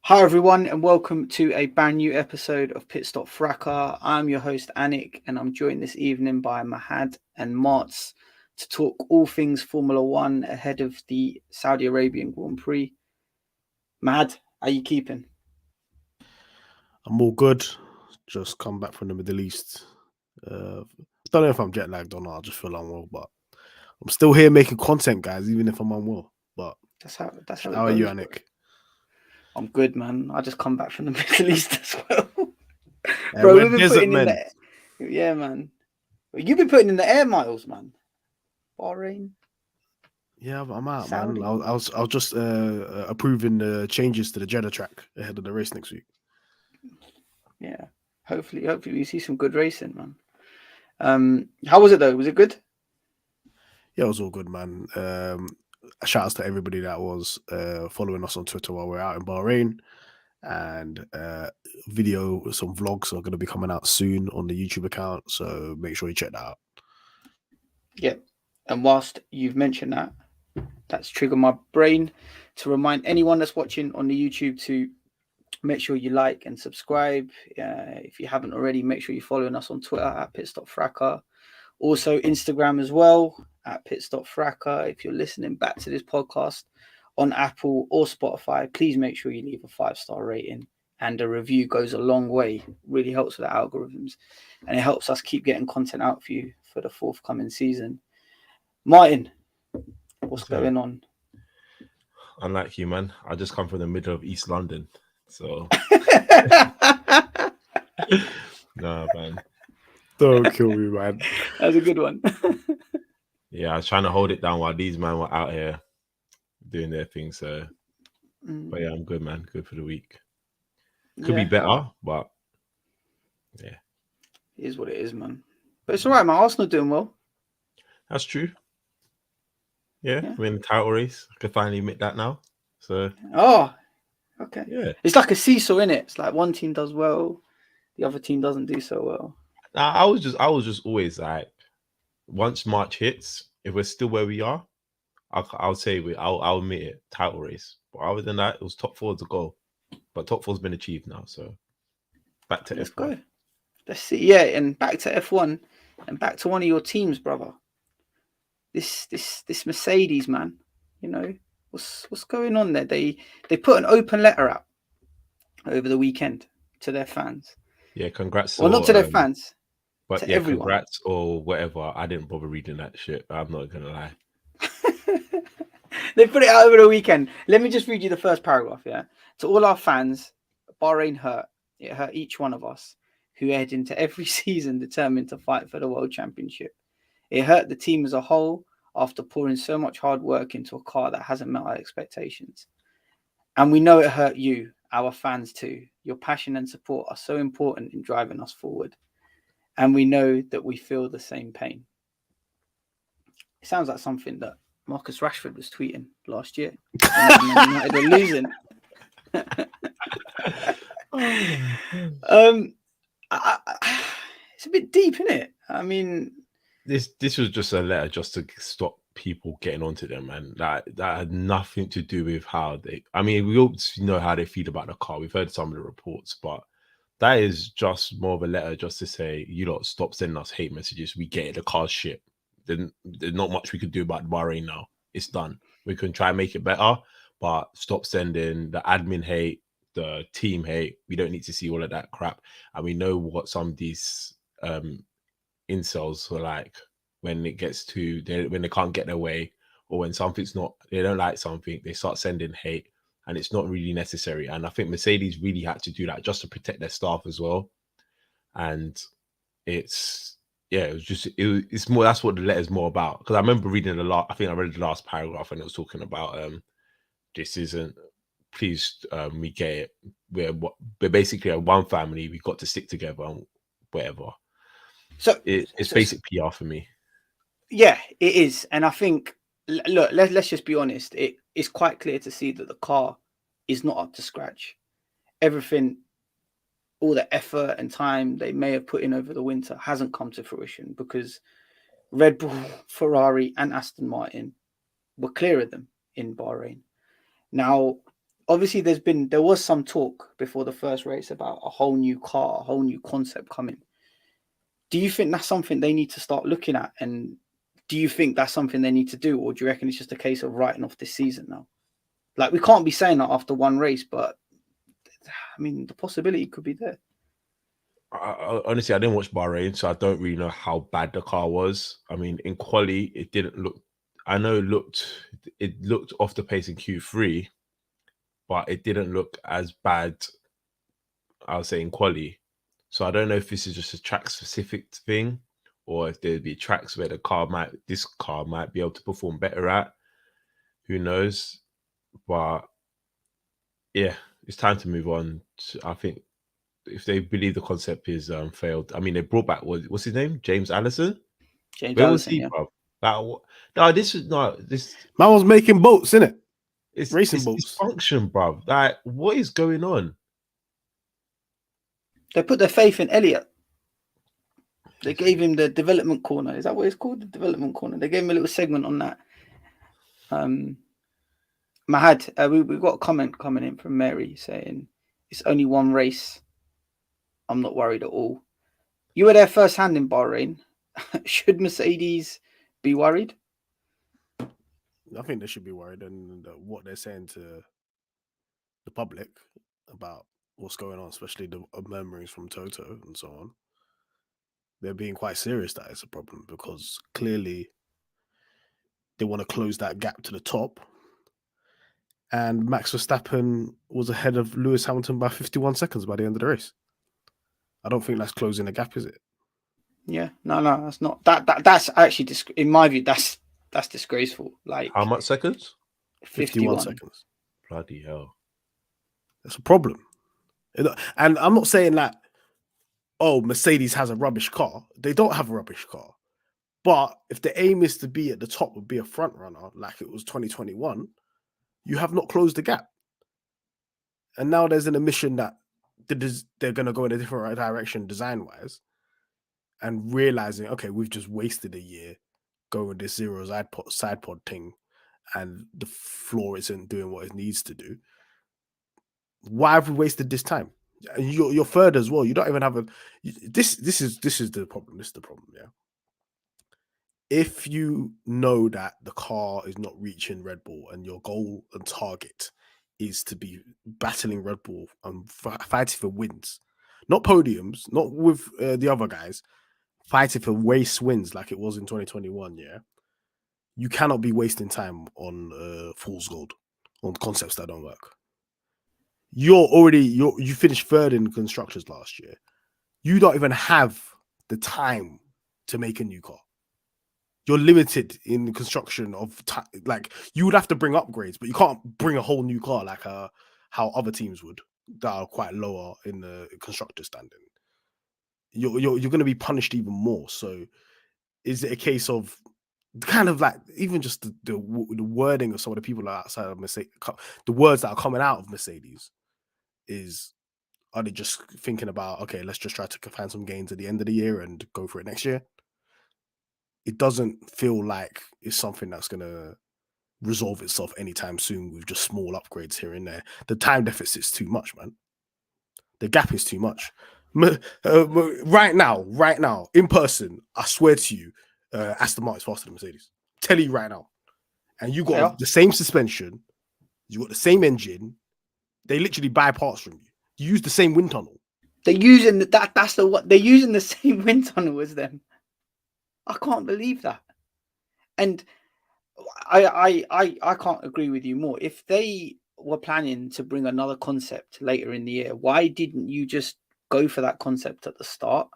Hi everyone and welcome to a brand new episode of Pitstop Fracas. I'm your host Anik and I'm joined this evening by Mahad and Martz to talk all things Formula One ahead of the Saudi Arabian Grand Prix. Mahad, how you keeping? I'm all good. Just come back from the Middle East. Don't know if I'm jet lagged or not. I just feel unwell, but I'm still here making content, guys, even if I'm unwell. But That's how it how are you, goes. Anik? I'm good, man. I just come back from the Middle East as well. Hey, Bro, we're we've been desert putting in men. the yeah, man. You've been putting in the air miles, man. Bahrain, Yeah, I'm out, man. Saudi. I was just approving the changes to the Jeddah track ahead of the race next week. Yeah. Hopefully we see some good racing, man. How was it though? Was it good? Yeah, it was all good, man. Shout outs to everybody that was following us on Twitter while we're out in Bahrain. And some vlogs are going to be coming out soon on the YouTube account, so make sure you check that out. Yeah. And whilst you've mentioned that, that's triggered my brain to remind anyone that's watching on the YouTube to make sure you like and subscribe. If you haven't already, make sure you're following us on Twitter at Pitstop Fracas. Also Instagram as well at Pitstop Fracas. If you're listening back to this podcast on Apple or Spotify, please make sure you leave a 5-star rating. And a review goes a long way. Really helps with the algorithms. And it helps us keep getting content out for you for the forthcoming season. Martin, what's going on? Unlike you, man. I just come from the middle of East London. So no, man. Don't kill me, man. That's a good one. Yeah, I was trying to hold it down while these men were out here doing their thing. So but yeah, I'm good, man. Good for the week. Could be better, but yeah. It is what it is, man. But it's all right, man. Arsenal doing well. That's true. Yeah, we're in the title race. I can finally admit that now. So okay. Yeah. It's like a seesaw, innit? It's like one team does well, the other team doesn't do so well. I was just always like, once March hits, if we're still where we are, I'll say I'll admit it, title race. But other than that, it was top 4 to go. But top 4's been achieved now, so back to Let's F1. go. Let's see. Yeah, and back to F1 and back to one of your teams, brother. This Mercedes, man. You know, what's going on there? They put an open letter out over the weekend to their fans. Yeah, congrats. Well, not to their fans, but to yeah, everyone. Congrats or whatever. I didn't bother reading that shit. I'm not gonna lie. They put it out over the weekend. Let me just read you the first paragraph. Yeah, to all our fans, Bahrain hurt. It hurt each one of us who head into every season determined to fight for the world championship. It hurt the team as a whole after pouring so much hard work into a car that hasn't met our expectations. And we know it hurt you, our fans too. Your passion and support are so important in driving us forward. And we know that we feel the same pain. It sounds like something that Marcus Rashford was tweeting last year. Man United were losing. It's a bit deep, isn't it? I mean, this was just a letter just to stop people getting onto them, man. That had nothing to do with how they. I mean, we all know how they feel about the car. We've heard some of the reports, but that is just more of a letter just to say, you lot, stop sending us hate messages. We get it. The car's shit. There's not much we could do about Bahrain now. It's done. We can try and make it better, but stop sending the admin hate, the team hate. We don't need to see all of that crap. And we know what some of these incels are like when it gets to when they can't get their way, or when something's not, they don't like something, they start sending hate, and it's not really necessary. And I think Mercedes really had to do that just to protect their staff as well. And it's it's more, that's what the letter's more about. Because I remember reading I think I read the last paragraph and it was talking about this isn't, please, we get it, we're basically a one family, we got to stick together and whatever. So it's basic PR for me. Yeah, it is. And I think, look, let's just be honest, it's quite clear to see that the car is not up to scratch. Everything, all the effort and time they may have put in over the winter hasn't come to fruition because Red Bull, Ferrari and Aston Martin were clear of them in Bahrain. Now, obviously there was some talk before the first race about a whole new car, a whole new concept coming. Do you think that's something they need to start looking at? And do you think that's something they need to do? Or do you reckon it's just a case of writing off this season now? Like, we can't be saying that after one race, but I mean, the possibility could be there. Honestly, I didn't watch Bahrain, so I don't really know how bad the car was. I mean, in quali, it didn't look. I know it looked off the pace in Q3, but it didn't look as bad, I would say, in quali. So I don't know if this is just a track specific thing, or if there'd be tracks where this car might be able to perform better at. Who knows? But yeah, it's time to move on. I think if they believe the concept is failed, I mean, they brought back what's his name, James Allison. Where was he, bro? This man was making boats, innit? It's racing it's boats. Dysfunction, bro. Like, what is going on? They put their faith in Elliot. They gave him the development corner. Is that what it's called? The development corner. They gave him a little segment on that. Mahad, we got a comment coming in from Mary saying it's only one race. I'm not worried at all. You were there firsthand in Bahrain. Should Mercedes be worried? I think they should be worried, and what they're saying to the public about what's going on, especially the murmurings from Toto and so on. They're being quite serious that it's a problem, because clearly they want to close that gap to the top. And Max Verstappen was ahead of Lewis Hamilton by 51 seconds by the end of the race. I don't think that's closing the gap, is it? Yeah, no, that's not. That's actually, in my view, that's disgraceful. Like, how much seconds? 51 seconds. Bloody hell. That's a problem. And I'm not saying that, oh, Mercedes has a rubbish car. They don't have a rubbish car. But if the aim is to be at the top and be a front runner, like it was 2021, you have not closed the gap. And now there's an admission that they're going to go in a different direction design-wise, and realizing, okay, we've just wasted a year going with this zero side pod thing, and the floor isn't doing what it needs to do. Why have we wasted this time? You're third as well. You don't even have this is the problem. This is the problem, yeah. If you know that the car is not reaching Red Bull and your goal and target is to be battling Red Bull and fighting for wins, not podiums, not with the other guys, fighting for race wins like it was in 2021, yeah, you cannot be wasting time on fool's gold, on concepts that don't work. You finished third in constructors last year. You don't even have the time to make a new car. You're limited in the construction of time. Like, you would have to bring upgrades, but you can't bring a whole new car like how other teams would that are quite lower in the constructor standing. You're going to be punished even more. So, is it a case of kind of like even just the wording of some of the people outside of Mercedes, the words that are coming out of Mercedes, are they just thinking about, okay, let's just try to find some gains at the end of the year and go for it next year? It doesn't feel like it's something that's going to resolve itself anytime soon with just small upgrades here and there. The time deficit's too much, man. The gap is too much. Right now, in person, I swear to you, Aston Martin's faster than Mercedes. Tell you right now. And you got the same suspension, you got the same engine. They literally buy parts from you. You use the same wind tunnel. They're using they're using the same wind tunnel as them. I can't believe that. And I can't agree with you more. If they were planning to bring another concept later in the year, why didn't you just go for that concept at the start?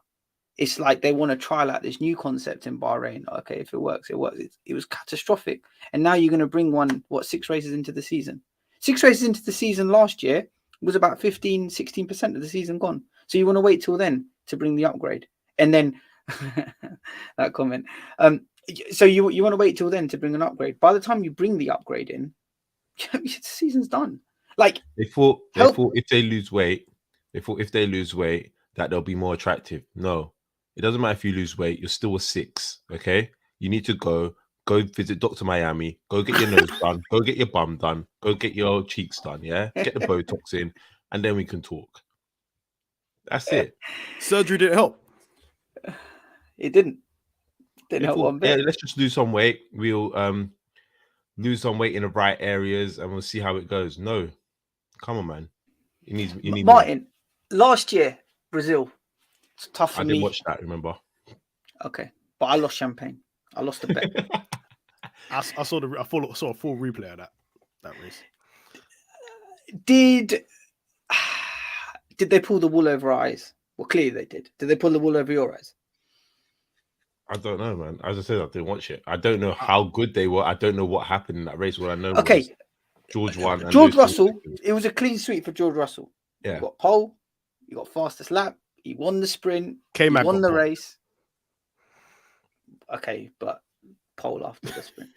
It's like they want to trial out this new concept in Bahrain. Okay, if it works, it works. It was catastrophic. And now you're going to bring 6 races into the season. 6 races into the season last year was about 16% of the season gone. So you want to wait till then to bring the upgrade. And then that comment. So you want to wait till then to bring an upgrade. By the time you bring the upgrade in, the season's done. Like, they thought if they lose weight, that they'll be more attractive. No, it doesn't matter if you lose weight. You're still a 6. Okay, you need to go go visit Dr. Miami, go get your nose done, go get your bum done, go get your cheeks done, yeah? Get the Botox in, and then we can talk. That's it. Surgery didn't help. It didn't help one bit. Yeah, let's just lose some weight. We'll lose some weight in the right areas, and we'll see how it goes. No, come on, man. You need Martin. Last year, Brazil. It's tough for I me. didn't watch that. Remember? Okay, but I lost champagne. I lost a bet. I saw a full replay of that race. Did they pull the wool over our eyes? Well, clearly they did. Did they pull the wool over your eyes? I don't know, man. As I said, I didn't watch it. I don't know how good they were. I don't know what happened in that race. What I know was George won. And George Russell, it was a clean sweep for George Russell. Yeah. You got pole, you got fastest lap, he won the sprint, K-Mag he won got the pole. race. Okay, but pole after the sprint.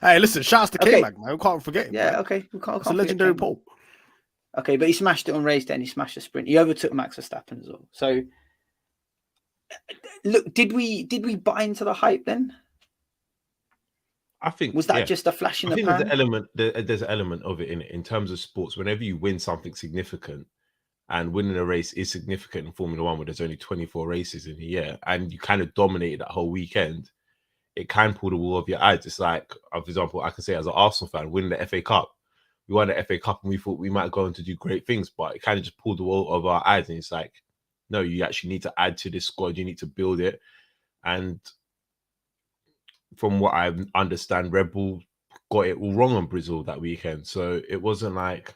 Hey, listen, shouts to Okay. K-Mag, man. We can't forget him. Yeah, man. okay. We can't It's a legendary forget K-Mag. pole. Okay, but he smashed it on race day and he smashed the sprint. He overtook Max Verstappen as well. So, look, did we buy into the hype then? I think Was that just a flash in the pan? There's an element of it in terms of sports. Whenever you win something significant, and winning a race is significant in Formula One, where there's only 24 races in a year, and you kind of dominated that whole weekend, it can pull the wool over your eyes. It's like, for example, I can say as an Arsenal fan, winning the FA Cup. We won the FA Cup and we thought we might go on to do great things, but it kind of just pulled the wool over our eyes. And it's like, no, you actually need to add to this squad. You need to build it. And from what I understand, Red Bull got it all wrong on Brazil that weekend. So it wasn't like,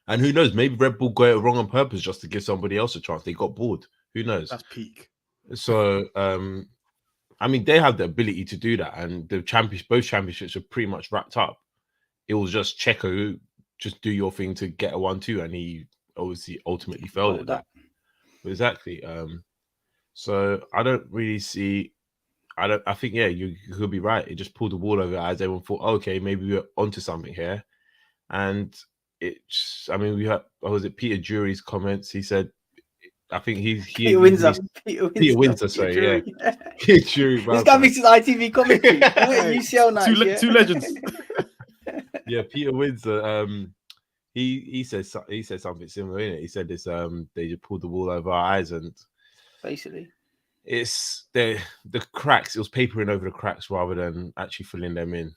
and who knows, maybe Red Bull got it wrong on purpose just to give somebody else a chance. They got bored. Who knows? That's peak. So, I mean, they have the ability to do that. And both championships are pretty much wrapped up. It was just Checo, just do your thing to get a 1-2. And he obviously ultimately failed at that. Exactly. So I don't really see, I think, yeah, you could be right. It just pulled the wool over eyes. Everyone thought, okay, maybe we're onto something here. And we had, was it Peter Jury's comments? He said, I think Peter Windsor, sorry, yeah. Peter Jury. This guy makes his ITV commentary. UCL nights, two legends. Yeah, Peter Windsor. He said something similar, innit? He said this. They just pulled the wool over our eyes, and basically, it's the cracks. It was papering over the cracks rather than actually filling them in.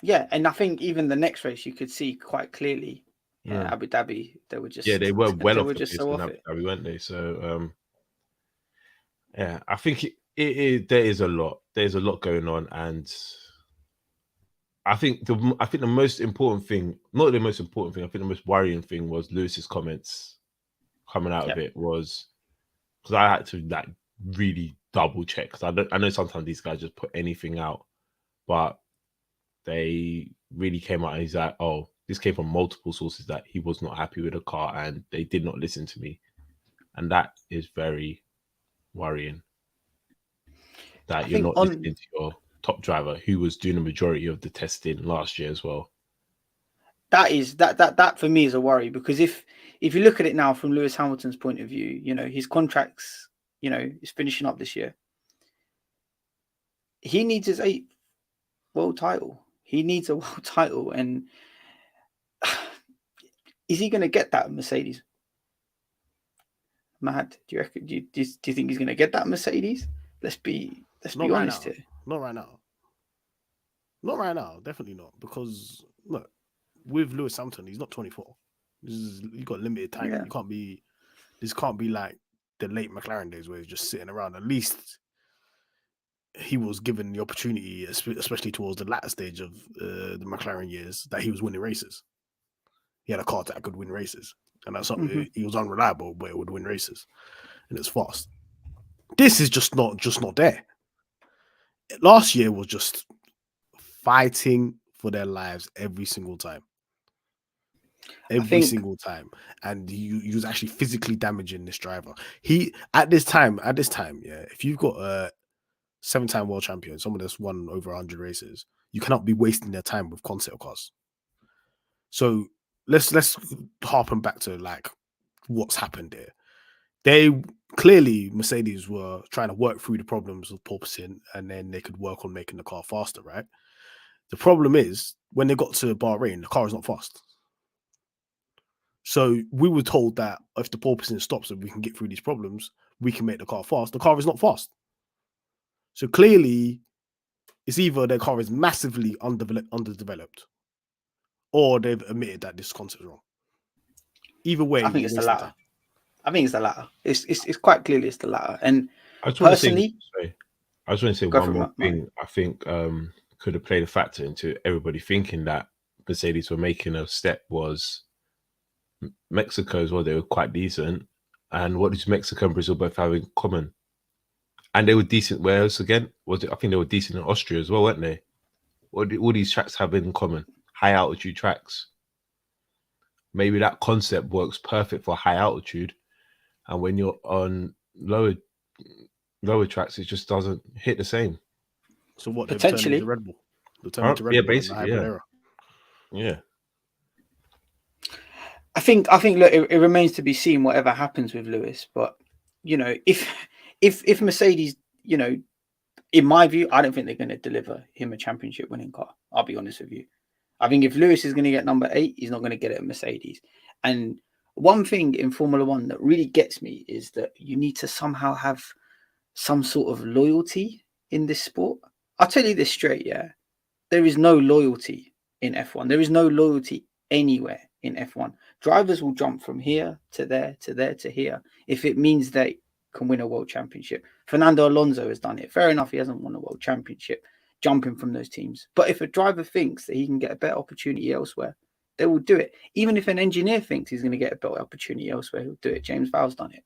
Yeah, and I think even the next race you could see quite clearly. Yeah, Abu Dhabi, they were just they were well they off were the just pace so in off Abu it. Dhabi, weren't they? So yeah, I think there is a lot. There's a lot going on, and I think the most important thing, not the most important thing, I think the most worrying thing was Lewis's comments coming out of it was because I had to like really double check because I know sometimes these guys just put anything out, but they really came out and he's like, oh, this came from multiple sources that he was not happy with the car and they did not listen to me. And that is very worrying. That you're not listening to your top driver who was doing the majority of the testing last year as well. That for me is a worry because if you look at it now from Lewis Hamilton's point of view, you know, his contracts, you know, is finishing up this year. He needs his 8th world title. He needs a world title, and is he going to get that Mercedes? Mahad, do you reckon? Do you think he's going to get that Mercedes? Let's be honest here. Not right now. Not right now. Definitely not. Because look, with Lewis Hamilton, he's not 24. He's got limited time. Yeah. You can't be. This can't be like the late McLaren days where he's just sitting around. At least he was given the opportunity, especially towards the latter stage of the McLaren years, that he was winning races. He had a car that could win races, and that's something. He was unreliable, but it would win races, and it's fast. This is just not there. Last year was just fighting for their lives every single time. Single time. And you was actually physically damaging this driver. He at this time, yeah, if you've got a 7-time world champion, someone that's won over 100 races, you cannot be wasting their time with concept cars. So let's harpen back to like what's happened there. clearly Mercedes were trying to work through the problems of porpoising, and then they could work on making the car faster, right? The problem is when they got to Bahrain, the car is not fast. So we were told that if the porpoising stops and we can get through these problems, we can make the car fast. The car is not fast. So clearly, it's either their car is massively underdeveloped, or they've admitted that this concept is wrong. Either way, I think it's the latter. I think it's the latter. It's quite clearly it's the latter. And I just want personally, I just want to say Go one for it, more Mark. thing. I think could have played a factor into everybody thinking that Mercedes were making a step was Mexico as well. They were quite decent. And what does Mexico and Brazil both have in common? And they were decent. Where else again? Was it? I think they were decent in Austria as well, weren't they? What do all these tracks have in common? High altitude tracks. Maybe that concept works perfect for high altitude, and when you're on lower tracks, it just doesn't hit the same. So what? Potentially. They've turned into Red Bull. They've turned into Red Yeah, Bull in the basically, hybrid yeah. era. Yeah. I think look, it remains to be seen whatever happens with Lewis. But you know, if Mercedes, you know, in my view, I don't think they're going to deliver him a championship winning car. I'll be honest with you. I think if Lewis is going to get number 8, he's not going to get it at Mercedes. And one thing in Formula One that really gets me is that you need to somehow have some sort of loyalty in this sport. I'll tell you this straight, yeah. There is no loyalty in F1. There is no loyalty anywhere in F1. Drivers will jump from here to there to there to here if it means they can win a world championship. Fernando Alonso has done it. Fair enough, he hasn't won a world championship jumping from those teams. But if a driver thinks that he can get a better opportunity elsewhere, they will do it. Even if an engineer thinks he's going to get a better opportunity elsewhere, he'll do it. James Vowell's done it.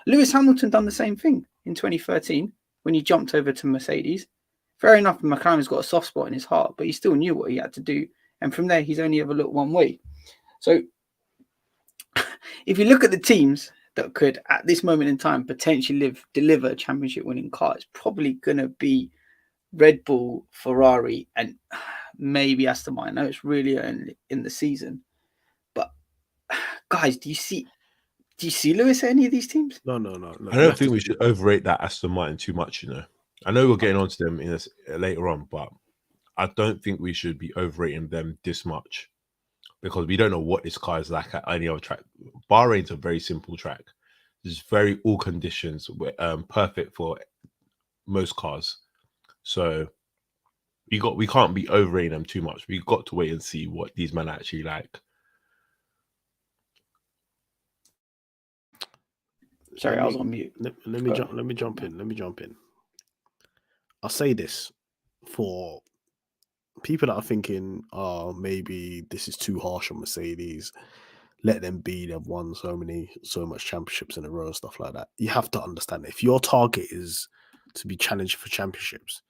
Lewis Hamilton done the same thing in 2013 when he jumped over to Mercedes. Fair enough, McLaren's got a soft spot in his heart, but he still knew what he had to do. And from there, he's only ever looked one way. So if you look at the teams that could, at this moment in time, potentially deliver a championship-winning car, it's probably going to be Red Bull, Ferrari, and maybe Aston Martin. I know it's really early in the season. But, guys, do you see Lewis at any of these teams? No. I don't think we should overrate that Aston Martin too much, you know. I know we're getting onto them in later on, but I don't think we should be overrating them this much because we don't know what this car is like at any other track. Bahrain's a very simple track. It's very all conditions, perfect for most cars. So we can't be overrating them too much. We've got to wait and see what these men are actually like. Sorry, I was on mute. Let me jump in. I'll say this for people that are thinking, oh, maybe this is too harsh on Mercedes. Let them be. They've won so much championships in a row and stuff like that. You have to understand if your target is to be challenged for championships,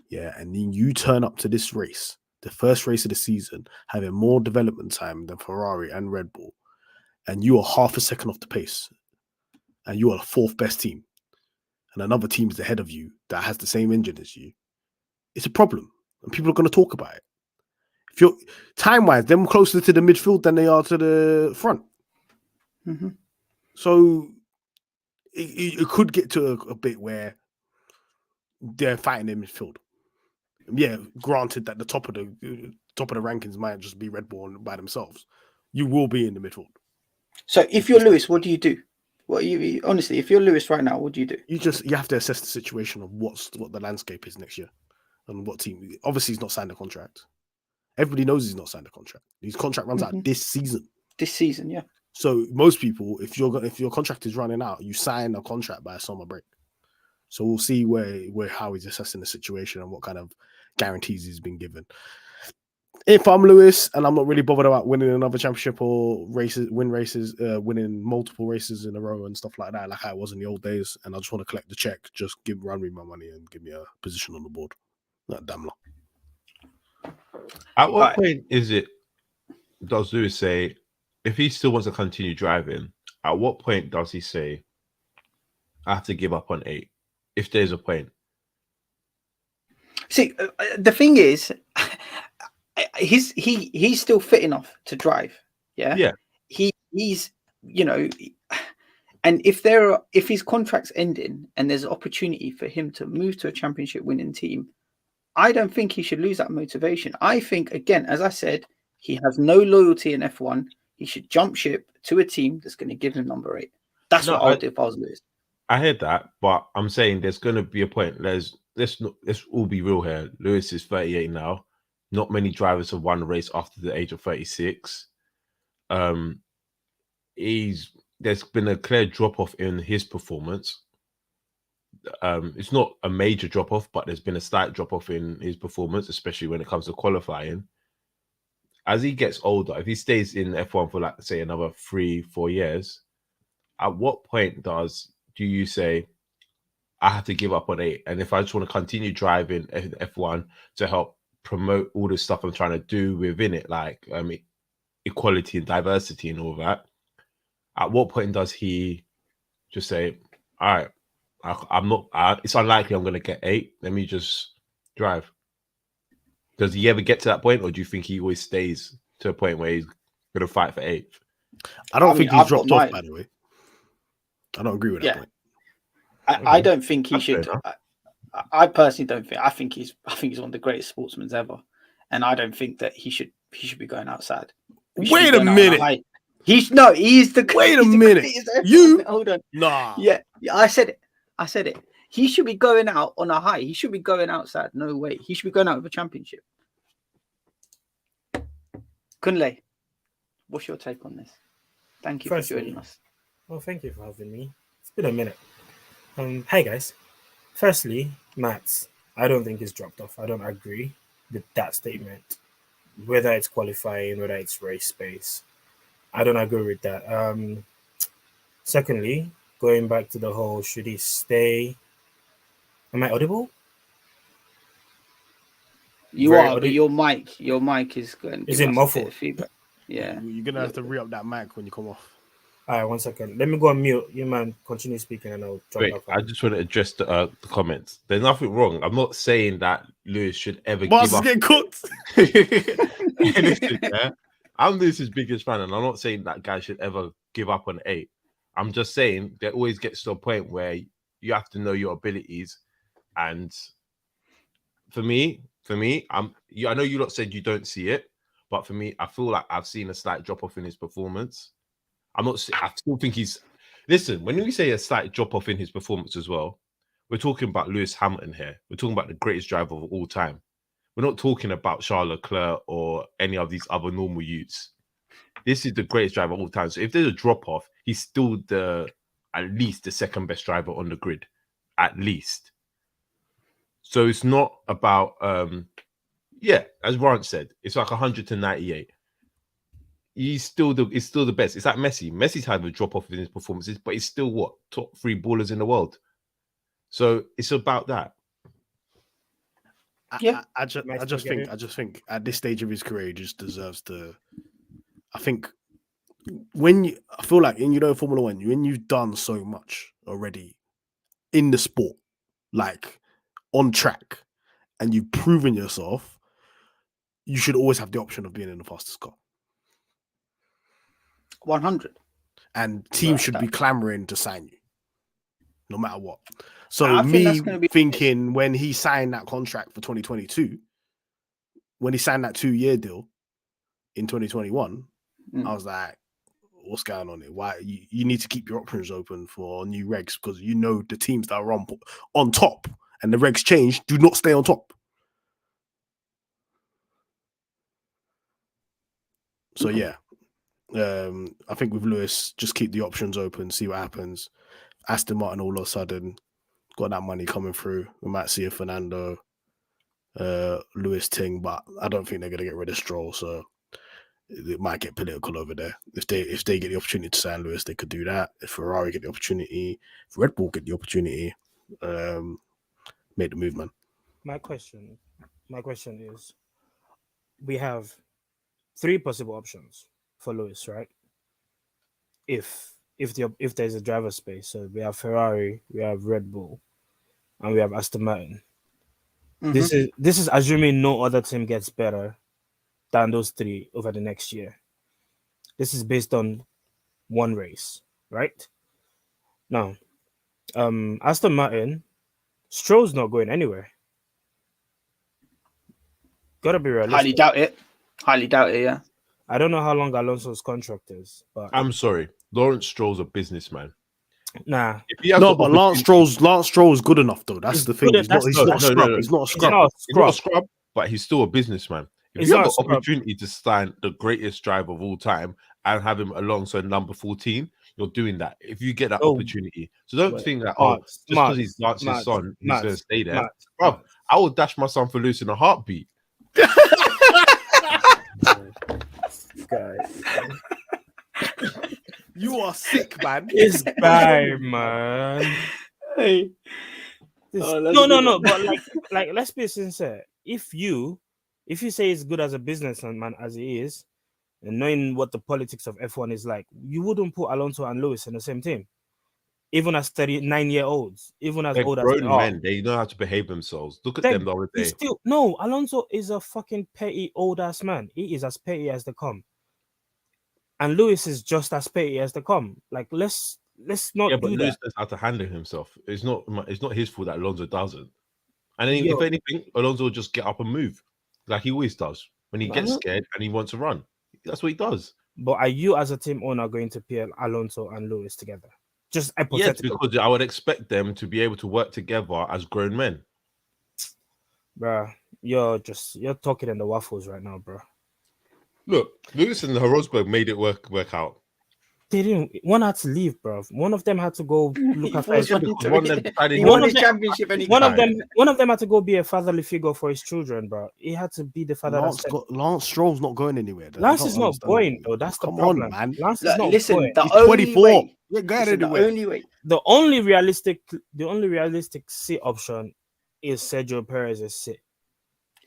yeah, and then you turn up to this race, the first race of the season, having more development time than Ferrari and Red Bull, and you are half a second off the pace, and you are the 4th best team, and another team is ahead of you that has the same engine as you, it's a problem. And people are going to talk about it. If you're time-wise, they're closer to the midfield than they are to the front. Mm-hmm. So it could get to a bit where they're fighting in midfield. Yeah, granted that the top of the rankings might just be Red Bull by themselves. You will be in the midfield. So if you're Lewis, what do you do? Honestly, if you're Lewis right now, what do you do? You have to assess the situation of what the landscape is next year and what team. Obviously, he's not signed a contract. Everybody knows he's not signed a contract. His contract runs out this season. This season, yeah. So most people, if your contract is running out, you sign a contract by a summer break. So we'll see how he's assessing the situation and what kind of guarantees he's been given. If I'm Lewis and I'm not really bothered about winning another championship or winning multiple races in a row and stuff like that, like I was in the old days, and I just want to collect the check, just run me my money and give me a position on the board. Not damn long. At what point does Lewis say, if he still wants to continue driving, at what point does he say, I have to give up on 8? If there's a point. See, the thing is, he's still fit enough to drive. Yeah. Yeah. He's, you know, And if his contract's ending and there's an opportunity for him to move to a championship winning team, I don't think he should lose that motivation. I think, again, as I said, he has no loyalty in F1. He should jump ship to a team that's going to give him number 8. That's what I would do if I was Lewis. I heard that, but I'm saying there's going to be a point. Let's all be real here. Lewis is 38 now. Not many drivers have won a race after the age of 36. There's been a clear drop off in his performance. It's not a major drop off, but there's been a slight drop off in his performance, especially when it comes to qualifying. As he gets older, if he stays in F1 for, like, say, another 3-4 years, at what point do you say, I have to give up on 8? And if I just want to continue driving F1 to help promote all the stuff I'm trying to do within it, like equality and diversity and all that, at what point does he just say, all right, I'm not, it's unlikely I'm going to get 8. Let me just drive. Does he ever get to that point, or do you think he always stays to a point where he's going to fight for 8th? I don't think he's dropped off, by the way. I don't agree with that point. I don't think he should. I personally don't think. I think he's one of the greatest sportsmen ever, and I don't think that he should be going outside. Wait a minute. He's the. Wait a minute. You hold on. Nah. Yeah, I said it. He should be going out on a high. He should be going outside. No way. He should be going out with a championship. Kunle, what's your take on this? Thank you for joining us. Well, thank you for having me. It's been a minute. Hey guys. Firstly, Martz, I don't think he's dropped off. I don't agree with that statement. Whether it's qualifying, whether it's race space, I don't agree with that. Secondly, going back to the whole, should he stay? Am I audible? You are, but your mic is going. Is it muffled? Feedback. Yeah, you're gonna have to re-up that mic when you come off. All right, 1 second. Let me go on mute. You man, continue speaking, and I'll drop Wait, off. I just want to address the comments. There's nothing wrong. I'm not saying that Lewis should ever give up. Getting cooked. Listen, yeah? I'm Lewis's biggest fan, and I'm not saying that guy should ever give up on 8. I'm just saying there always gets to a point where you have to know your abilities. And for me, I know you lot said you don't see it, but for me, I feel like I've seen a slight drop off in his performance. I still think he's. Listen, when we say a slight drop off in his performance as well, we're talking about Lewis Hamilton here. We're talking about the greatest driver of all time. We're not talking about Charles Leclerc or any of these other normal youths. This is the greatest driver of all time. So if there's a drop off, he's still at least the second best driver on the grid, at least. So it's not about as Ron said, it's like 100 to 98. It's still the best. It's like Messi. Messi's had a drop off in his performances, but he's still what? Top 3 ballers in the world. So it's about that. I just think at this stage of his career, he just deserves to. I think I feel like in Formula One, when you've done so much already in the sport, like on track, and you've proven yourself, you should always have the option of being in the fastest car. 100. And teams should be clamoring to sign you, no matter what. So thinking when he signed that contract for 2022, when he signed that 2-year deal in 2021, I was like, what's going on here? Why you need to keep your options open for new regs, because the teams that are on top and the regs change do not stay on top. So yeah. I think with Lewis, just keep the options open, see what happens. Aston Martin all of a sudden got that money coming through. We might see a Fernando Lewis thing, but I don't think they're going to get rid of Stroll, so it might get political over there. If they get the opportunity to sign Lewis, they could do that. If Ferrari get the opportunity, if Red Bull get the opportunity, make the move, man. My question is, we have 3 possible options for Lewis, right? If there's a driver space, so we have Ferrari, we have Red Bull, and we have Aston Martin. Mm-hmm. This is assuming no other team gets better than those 3 over the next year. This is based on one race, right? No. Aston Martin, Stroll's not going anywhere. Gotta be realistic. Highly doubt it. Yeah. I don't know how long Alonso's contract is, but I'm sorry, Lawrence Stroll's a businessman. nah. If he has No, the but opportunity- Lance Stroll's good enough though. That's He's the thing. good He's at- not. He's that's- not a no, scrub. no. He's not a He's scrub. not a He's not a scrub. scrub, but he's still a businessman. If He's you not have a the scrub. opportunity to sign the greatest driver of all time and have him alongside number 14, you're doing that. If you get that Oh, opportunity, so don't wait, think that Martz, just because Martz, he's Lance's Martz, son, he's going to Martz, stay there. Martz, Bruv, Martz. I would dash my son for loose in a heartbeat. Guys. You are sick, man. This guy, man. Hey. This- Oh, that's no, a no, good no. one. But like, let's be sincere. If you say it's good as a businessman as he is, and knowing what the politics of F1 is like, you wouldn't put Alonso and Lewis in the same team, even as 39-year-olds, even as They're old as grown they are. men. They know how to behave themselves. Look at They're- them the other He's day. still no. Alonso is a fucking petty old ass man. He is as petty as they come, and Lewis is just as petty as they come. Like let's not Yeah, but do Lewis that. knows how to handle himself. It's not his fault that Alonso doesn't. And then, Yo. if anything, Alonso will just get up and move, like he always does when he gets Uh-huh. scared and he wants to run. That's what he does. But are you, as a team owner, going to pair Alonso and Lewis together? Just Yes, hypothetically, because I would expect them to be able to work together as grown men. bruh. You're talking in the waffles right now, bro. Look, Lewis and Rosberg made it work out. They didn't. One had to leave, bro. One of them had to go look after his children. because one of them decided He not won to- his championship and he One of can't. them had to go be a fatherly figure for his children, bro. He had to be the father. Lance Stroll's not going anywhere. I Lance don't is not understand going that. though. That's the Come problem, on, man. Lance is Look, not listen, going. the He's only 24. way- He ain't going listen, the anywhere. only way. The only realistic seat option is Sergio Perez's seat.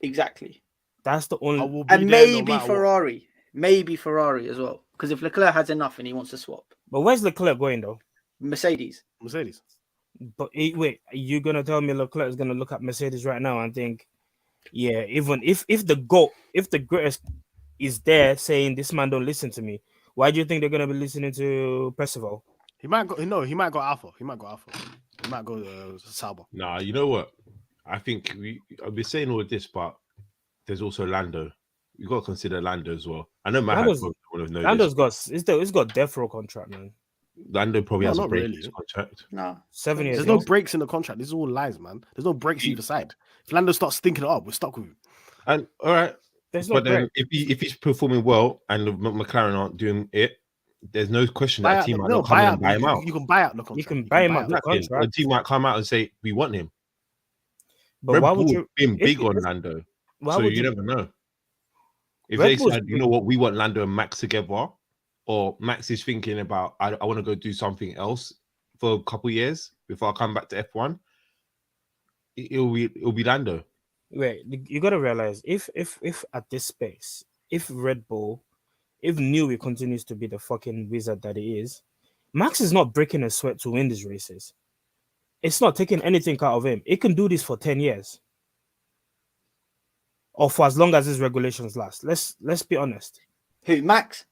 Exactly. That's the I only. will be And there no maybe matter what. Ferrari. Maybe Ferrari as well. Because if Leclerc has enough and he wants to swap, But where's Leclerc going though? Mercedes. Mercedes. But wait, are you gonna tell me Leclerc is gonna look at Mercedes right now and think, yeah, even if the greatest is there saying this man don't listen to me, why do you think they're gonna be listening to Percival? He might go. No, he might go Alpha. He might go Sauber. Nah, you know what? I think I'll be saying all of this, but there's also Lando. You got to consider Lando as well. I know Mahad Lando's- probably would have known Lando's this. got it's got death row contract, man. Lando probably No, has a not break in really. his contract. No. 7 years. There's no no? breaks in the contract. This is all lies, man. There's no breaks either side. If Lando starts stinking it up, we're stuck with him. And all right, There's no but then break. if he's performing well and the McLaren aren't doing it, there's no question Buy that a out, team might no, not come buy in out. and buy him out. You can buy out the contract. You can buy him out the Exactly. contract. A team might come out and say we want him. But Red why Bull would you? been big if- on Lando, Why so would you you? never know. If Red they Bull's said, you know what, we want Lando and Max together, or Max is thinking about, I want to go do something else for a couple years before I come back to F1, it'll be Lando. Wait, you gotta realize if at this space, if Red Bull, if Newey continues to be the fucking wizard that he is, Max is not breaking a sweat to win these races. It's not taking anything out of him. He can do this for 10 years. Or for as long as his regulations last. Let's be honest. Who? Max?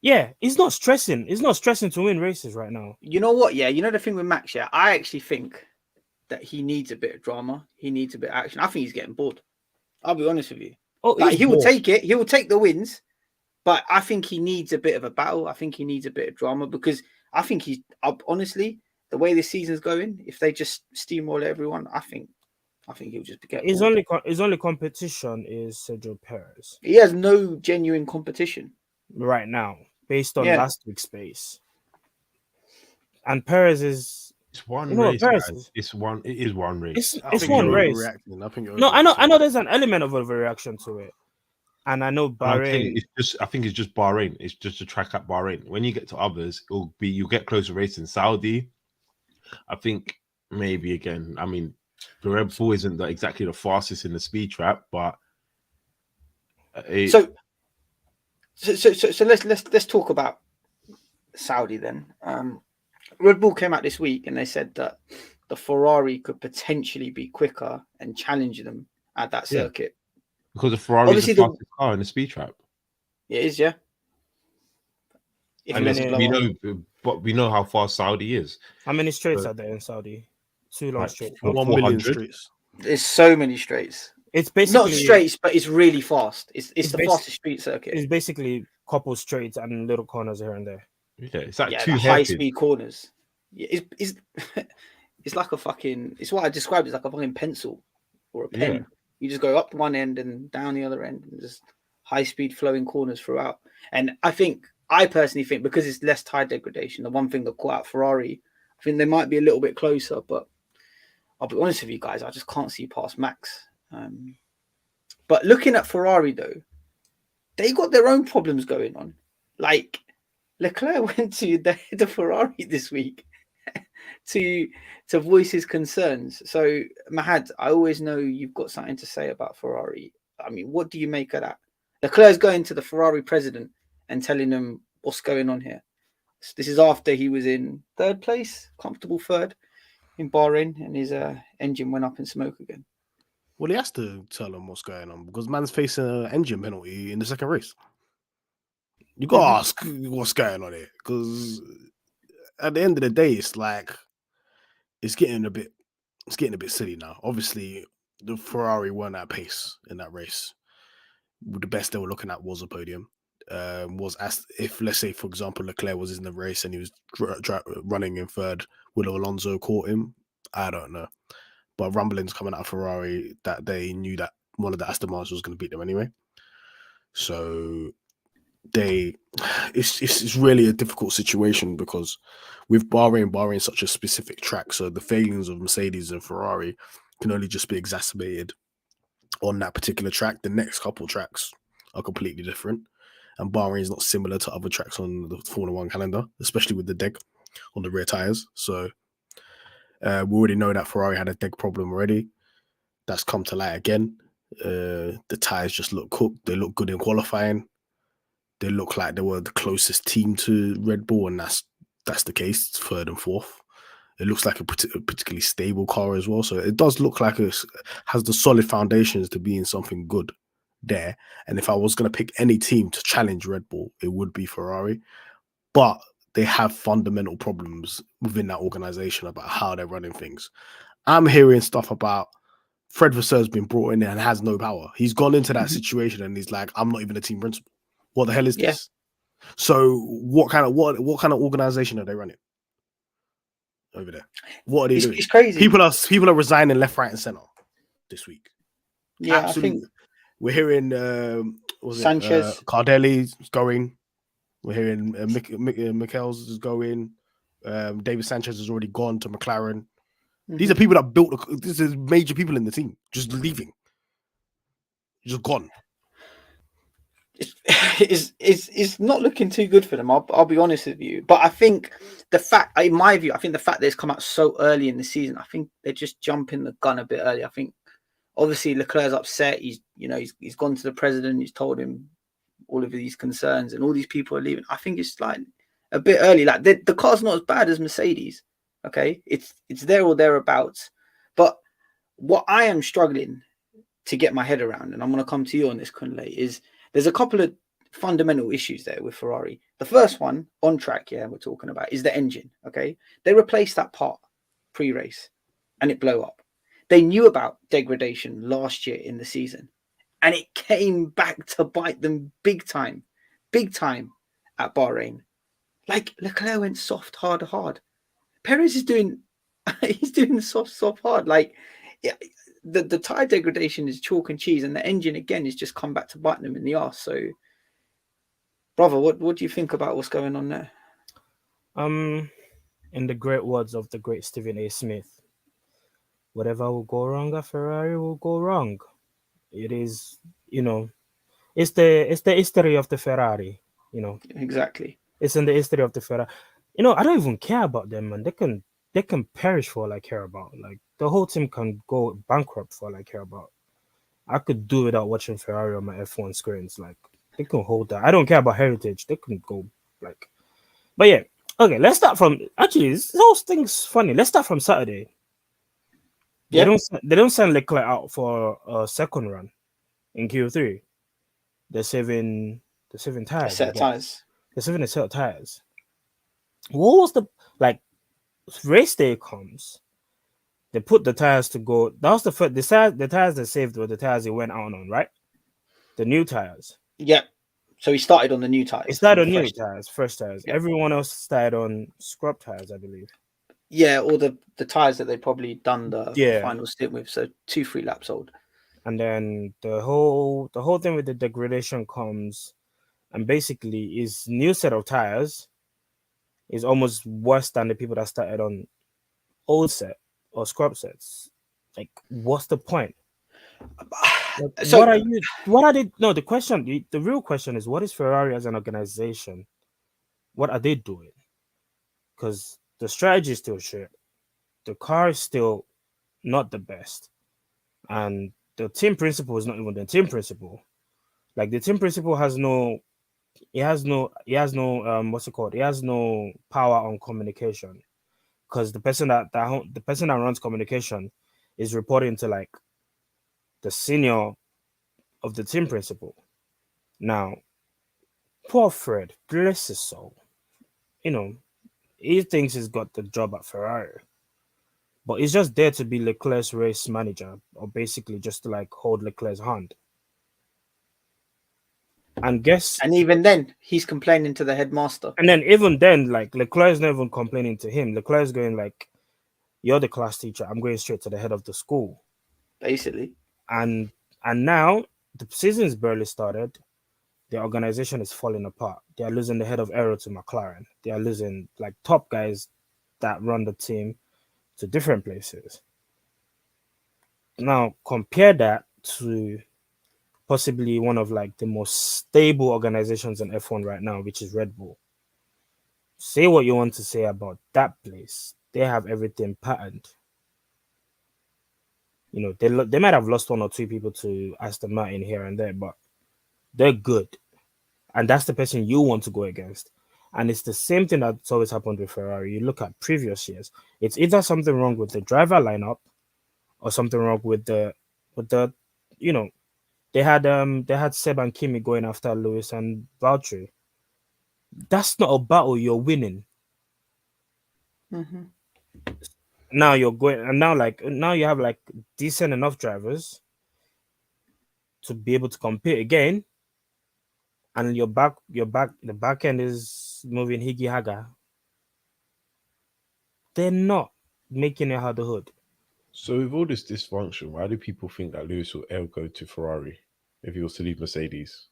Yeah, he's not stressing. He's not stressing to win races right now. You know what? Yeah, you know the thing with Max, yeah, I actually think that he needs a bit of drama. He needs a bit of action. I think he's getting bored. I'll be honest with you. Oh, Like, he's he will bored. take it. He will take the wins. But I think he needs a bit of a battle. I think he needs a bit of drama because I think he's honestly, the way this season's going, if they just steamroll everyone, I think he'll just get His bored. only competition is Sergio Perez He has no genuine competition. right now, based on Yeah. last week's pace. And Perez is It's one You know what, race, Perez guys. is- It is one race. I it's think one you're race. overreacting. I think you're No, I know overreacting. there's an element of overreaction to it. And I know And I'm telling you, Bahrain. I think it's just Bahrain. It's just a track at Bahrain. When you get to others, you'll get closer race in Saudi. I think maybe again. I mean, the Red Bull isn't exactly the fastest in the speed trap, but So let's talk about Saudi then. Red Bull came out this week and they said that the Ferrari could potentially be quicker and challenge them at that Yeah. circuit. because the Ferrari is Obviously the the- fastest car in the speed trap, It is, yeah. If and you let it then blow we up. know but we know how fast Saudi is. How many straights But- are there in Saudi? 2 long Like, straight. what, 1 million 400? streets. There's so many straights. It's basically Not straights, but it's really fast. It's It's the basi- fastest street circuit. It's basically couple straights and little corners here and there. Yeah, it's like Yeah, two the high hairpins. speed corners. Yeah, it's it's like a fucking. It's what I described as like a fucking pencil or a pen. Yeah. You just go up one end and down the other end, and just high speed flowing corners throughout. And I personally think because it's less tire degradation, the one thing that caught out Ferrari, I think they might be a little bit closer. But I'll be honest with you guys, I just can't see past Max. But looking at Ferrari though, they got their own problems going on. Like Leclerc went to the Ferrari this week to voice his concerns. So Mahad, I always know you've got something to say about Ferrari. I mean, what do you make of that? Leclerc's going to the Ferrari president and telling him what's going on here. This is after he was in third place, comfortable third in Bahrain, and his engine went up in smoke again. Well, he has to tell them what's going on because man's facing an engine penalty in the second race. You got to ask what's going on here because at the end of the day, it's like it's getting a bit silly now. Obviously, the Ferrari weren't at pace in that race. The best they were looking at was a podium. Was asked if, let's say, for example, Leclerc was in the race and he was running in third, would Alonso caught him? I don't know. But rumblings coming out of Ferrari that they knew that one of the Aston Martins was going to beat them anyway. So it's really a difficult situation because with Bahrain's such a specific track, so the failings of Mercedes and Ferrari can only just be exacerbated on that particular track. The next couple tracks are completely different, and Bahrain is not similar to other tracks on the Formula One calendar, especially with the deg on the rear tires. So we already know that Ferrari had a deg problem already. That's come to light again. The tires just look cooked. They look good in qualifying. They look like they were the closest team to Red Bull, and that's the case. It's third and fourth. It looks like a particularly stable car as well. So it does look like it has the solid foundations to being something good there. And if I was going to pick any team to challenge Red Bull, it would be Ferrari. But they have fundamental problems within that organization about how they're running things. I'm hearing stuff about Fred Vasseur has been brought in and has no power. He's gone into that situation and he's like, I'm not even a team principal. What the hell is this? So what kind of organization are they running over there? What are they doing? It's crazy. People are resigning left, right, and center this week. Yeah, absolutely. I think We're hearing Sanchez, Cardelli's going. We're hearing Mikel's is going. David Sanchez has already gone to McLaren. These are people that built. This is major people in the team just leaving, just gone. It's not looking too good for them. I'll be honest with you. But I think in my view, I think the fact that it's come out so early in the season, I think they're just jumping the gun a bit early. I think obviously Leclerc's upset. He's gone to the president. He's told him all of these concerns, and all these people are leaving. I think it's like a bit early. Like the car's not as bad as Mercedes. Okay, it's there or thereabouts. But what I am struggling to get my head around, and I'm going to come to you on this, Kunle, is there's a couple of fundamental issues there with Ferrari. The first one, on track, we're talking about, is the engine, okay? They replaced that part pre-race, and it blew up. They knew about degradation last year in the season, and it came back to bite them big time at Bahrain. Like, Leclerc went soft, hard. Perez is doing, he's doing soft, hard. Like, the tire degradation is chalk and cheese, and the engine again is just come back to bite them in the arse. So, brother, what do you think about what's going on there? In the great words of the great Stephen A. Smith, whatever will go wrong at Ferrari will go wrong. It is, it's the history of the Ferrari. Exactly. It's in the history of the Ferrari. I don't even care about them, man. They can perish for all I care about. Like, the whole team can go bankrupt for all I care about. I could do without watching Ferrari on my F1 screens. Like, they can hold that. I don't care about heritage. They can go, like... But yeah, okay, let's start from... Actually, this whole thing's funny. Let's start from Saturday. Yeah. They don't send Leclerc out for a second run in Q3. They're saving tires. Set of tires. They're saving a set of tires. What was like race day comes? They put the tires to go. That was the tires they saved were the tires he went out on, right? The new tires. Yep. So he started on the new tires. It started on on the new fresh- tires, fresh tires. Yeah. Everyone else started on scrub tires, I believe. Yeah, or the tires that they probably done the Yeah. final stint with. So 2-3 laps old. And then the whole thing with the degradation comes, and basically his new set of tires is almost worse than the people that started on old set or scrub sets. Like, what's the point? Like, So what are they? No, the real question is, what is Ferrari as an organization? What are they doing? Because the strategy is still shit. The car is still not the best. And the team principal is not even the team principal. Like, the team principal has no what's it called? He has no power on communication. Because the person that runs communication is reporting to like the senior of the team principal. Now, poor Fred, bless his soul. You know, he thinks he's got the job at Ferrari, but he's just there to be Leclerc's race manager, or basically just to like hold Leclerc's hand. And even then, he's complaining to the headmaster. And then even then, like Leclerc's not even complaining to him. Leclerc's going like, "You're the class teacher. I'm going straight to the head of the school." Basically. And now the season's barely started. The organization is falling apart. They are losing the head of aero to McLaren. They are losing like top guys that run the team to different places. Now compare that to possibly one of like the most stable organizations in F1 right now, which is Red Bull. Say what you want to say about that place. They have everything patterned. You know, they might have lost 1 or 2 people to Aston Martin here and there, but they're good. And that's the person you want to go against. And it's the same thing that's always happened with Ferrari. You look at previous years, it's either something wrong with the driver lineup or something wrong with the you know, they had Seb and Kimi going after Lewis and Valtteri. That's not a battle you're winning. Mm-hmm. Now you're going, and now you have like decent enough drivers to be able to compete again, and the back end is moving higgy haga. They're not making it out the hood. So with all this dysfunction, why do people think that Lewis will ever go to Ferrari if he was to leave Mercedes?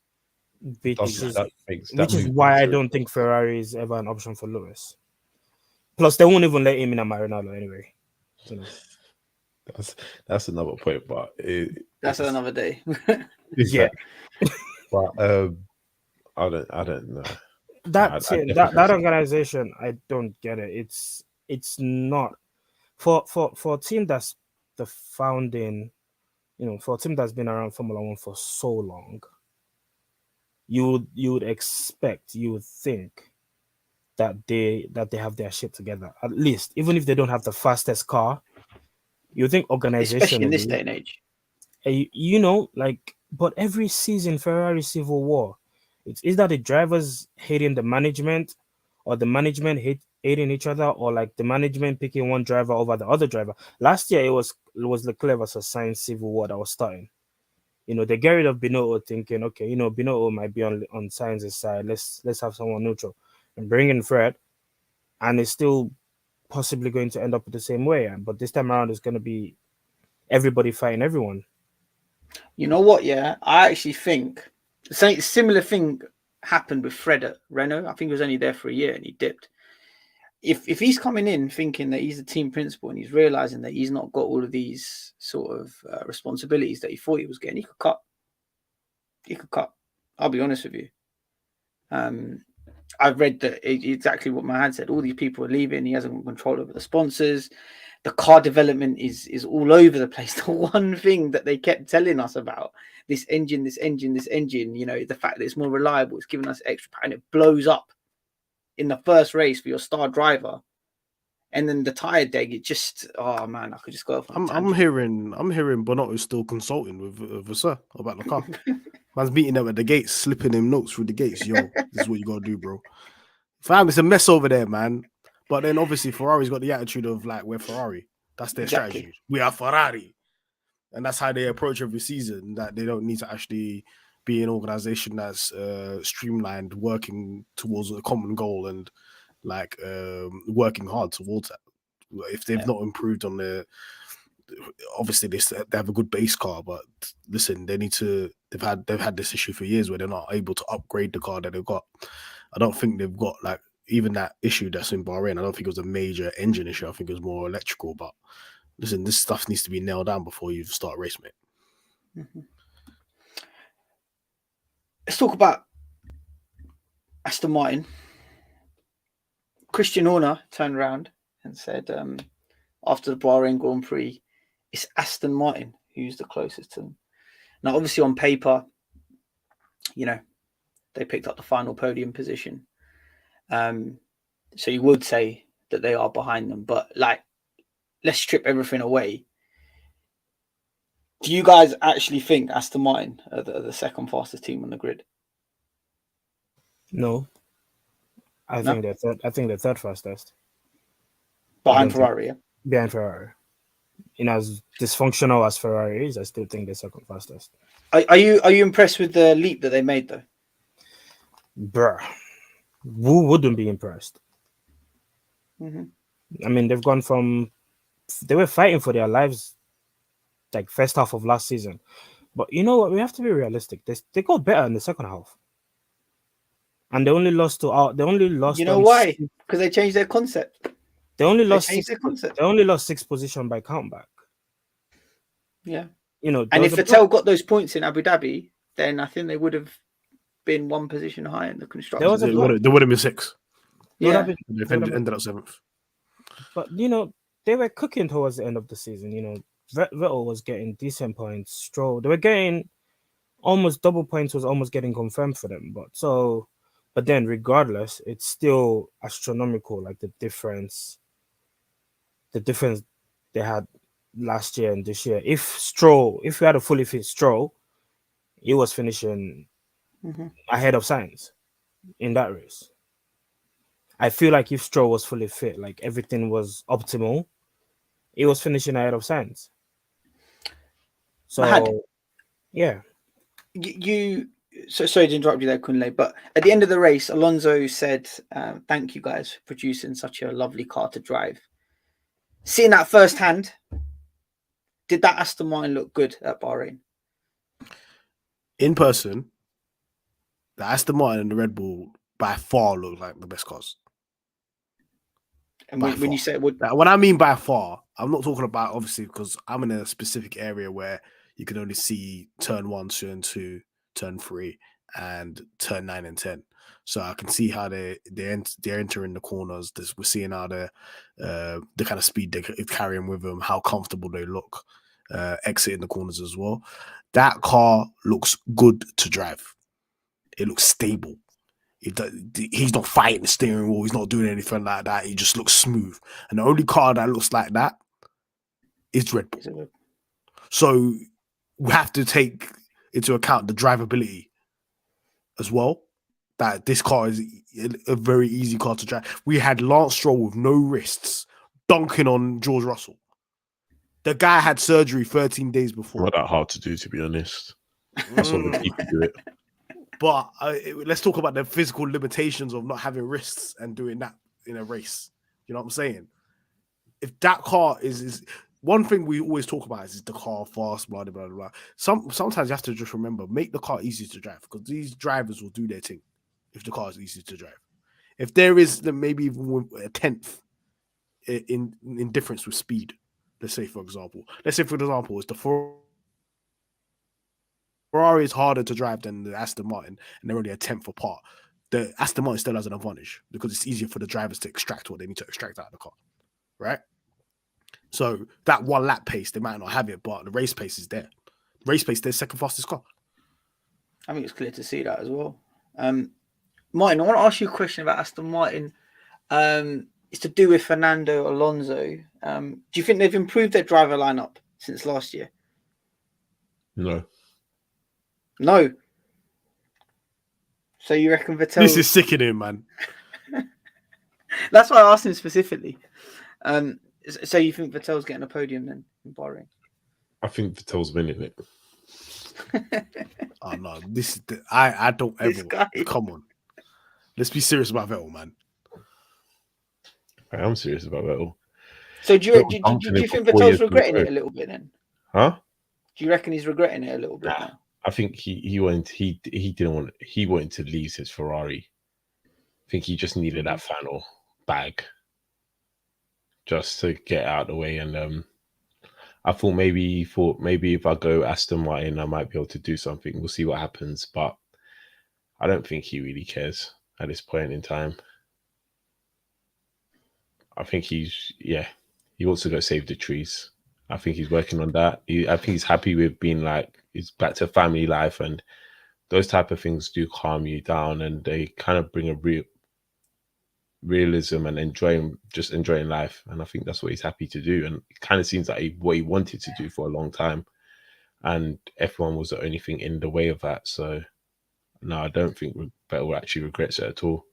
Which That is move why I zero. don't think Ferrari is ever an option for Lewis. Plus, they won't even let him in at Maranello anyway. You know. That's another point, but That's another day. Yeah. But I don't know. That organization, I don't get it. It's not for a team that's the founding, you know, for a team that's been around Formula One for so long. You would expect, you would think that they have their shit together. At least, even if they don't have the fastest car, you think organizationally, especially in this day and age. You know, like, but every season Ferrari civil war, it's either the drivers hating the management, or the management hating each other, or like the management picking one driver over the other driver. Last year it was Leclerc versus Sainz civil war that was starting. You know, they get rid of Binotto, thinking, okay, you know, Binotto might be on Sainz's side. Let's have someone neutral, and bring in Fred, and it's still possibly going to end up the same way. But this time around, it's going to be everybody fighting everyone. You know what? Yeah, I actually think the similar thing happened with Fred at Renault. I think he was only there for a year and he dipped. If he's coming in thinking that he's the team principal and he's realizing that he's not got all of these sort of responsibilities that he thought he was getting, he could cut. He could cut. I'll be honest with you. I've read that exactly what Mahad said. All these people are leaving. He hasn't got control over the sponsors. The car development is all over the place. The one thing that they kept telling us about, this engine, you know, the fact that it's more reliable, it's giving us extra power, and it blows up in the first race for your star driver. And then the tire deg, it just, oh man, I could just go off. I'm hearing Bonotto's still consulting with Vasseur about the car. Man's meeting them at the gates, slipping him notes through the gates. Yo, this is what you gotta do, bro. Fam, it's a mess over there, man. But then obviously Ferrari's got the attitude of like, we're Ferrari. That's their Exactly. strategy. We are Ferrari. And that's how they approach every season, that they don't need to actually be an organization that's streamlined, working towards a common goal and like working hard towards that. If they've not improved on their, obviously they have a good base car, but listen, they need to. They've had this issue for years where they're not able to upgrade the car that they've got. I don't think they've got like even that issue that's in Bahrain. I don't think it was a major engine issue. I think it was more electrical. But listen, this stuff needs to be nailed down before you start a race, mate. Mm-hmm. Let's talk about Aston Martin. Christian Horner turned around and said, after the Bahrain Grand Prix, it's Aston Martin who's the closest to them. Now, obviously, on paper, you know, they picked up the final podium position. So you would say that they are behind them. But, like, let's strip everything away. Do you guys actually think Aston Martin are the second fastest team on the grid? No. I think they're third fastest. Behind Ferrari, yeah? Behind Ferrari. As dysfunctional as Ferrari is, I still think they're second fastest. Are you impressed with the leap that they made, though? Bruh. Who wouldn't be impressed? Mm-hmm. I mean, they've gone from... They were fighting for their lives like first half of last season. But you know what? We have to be realistic. They got better in the second half. And they only lost to... They only lost... You know why? Because they changed their concept. They only lost their concept. They only lost 6th position by countback. Yeah. And if Vettel got those points in Abu Dhabi, then I think they would have been one position higher in the construction. They would have been 6. Yeah. They ended up 7th. But they were cooking towards the end of the season. Vettel was getting decent points. Stroll, they were getting almost double points, was almost getting confirmed for them. But then regardless, it's still astronomical, like the difference they had last year and this year. If we had a fully fit Stroll, he was finishing ahead of Sainz in that race. I feel like if Stroll was fully fit, like everything was optimal, he was finishing ahead of Sainz. So, Mahad, yeah. So sorry to interrupt you there, Kunle, but at the end of the race, Alonso said, thank you guys for producing such a lovely car to drive. Seeing that firsthand, did that Aston Martin look good at Bahrain? In person, the Aston Martin and the Red Bull by far look like the best cars. And when you say what I mean by far, I'm not talking about obviously because I'm in a specific area where you can only see turn 1, turn 2, turn 3, and turn 9 and 10. So I can see how they're entering the corners. We're seeing how the kind of speed they're carrying with them, how comfortable they look, exiting the corners as well. That car looks good to drive. It looks stable. He's not fighting the steering wheel. He's not doing anything like that. He just looks smooth. And the only car that looks like that is Red Bull. So we have to take into account the drivability as well. That this car is a very easy car to drive. We had Lance Stroll with no wrists dunking on George Russell. The guy had surgery 13 days before. Not that hard to do, to be honest. That's what the people do it. But let's talk about the physical limitations of not having wrists and doing that in a race. You know what I'm saying? If that car is one thing we always talk about is the car fast, blah, blah, blah, blah. Sometimes you have to just remember, make the car easy to drive because these drivers will do their thing if the car is easy to drive. If there is maybe even a 10th in difference with speed, let's say for example, it's the Ferrari is harder to drive than the Aston Martin, and they're only a 10th apart. The Aston Martin still has an advantage because it's easier for the drivers to extract what they need to extract out of the car, right? So that one lap pace, they might not have it, but the race pace is there. Race pace, they're second fastest car. I think it's clear to see that as well. Martin, I want to ask you a question about Aston Martin. It's to do with Fernando Alonso. Do you think they've improved their driver lineup since last year? No. So you reckon Vettel? This is sickening, man. That's why I asked him specifically. So you think Vettel's getting a podium then in Bahrain? I think Vettel's winning it. Oh no, I don't This ever. guy. Come on, let's be serious about Vettel, man. I am serious about Vettel. So do you think for 4 years Vettel's in a regretting row. it a little bit then? Huh? Do you reckon he's regretting it a little bit now? I think he wanted to leave his Ferrari. I think he just needed that final bag just to get out of the way. And I thought maybe if I go Aston Martin, I might be able to do something. We'll see what happens, but I don't think he really cares at this point in time. I think he wants to go save the trees. I think he's working on that. I think he's happy with being like, he's back to family life, and those type of things do calm you down, and they kind of bring a realism and enjoying life. And I think that's what he's happy to do. And it kind of seems like what he wanted to do for a long time. And F1 was the only thing in the way of that. So no, I don't think Vettel actually regrets it at all.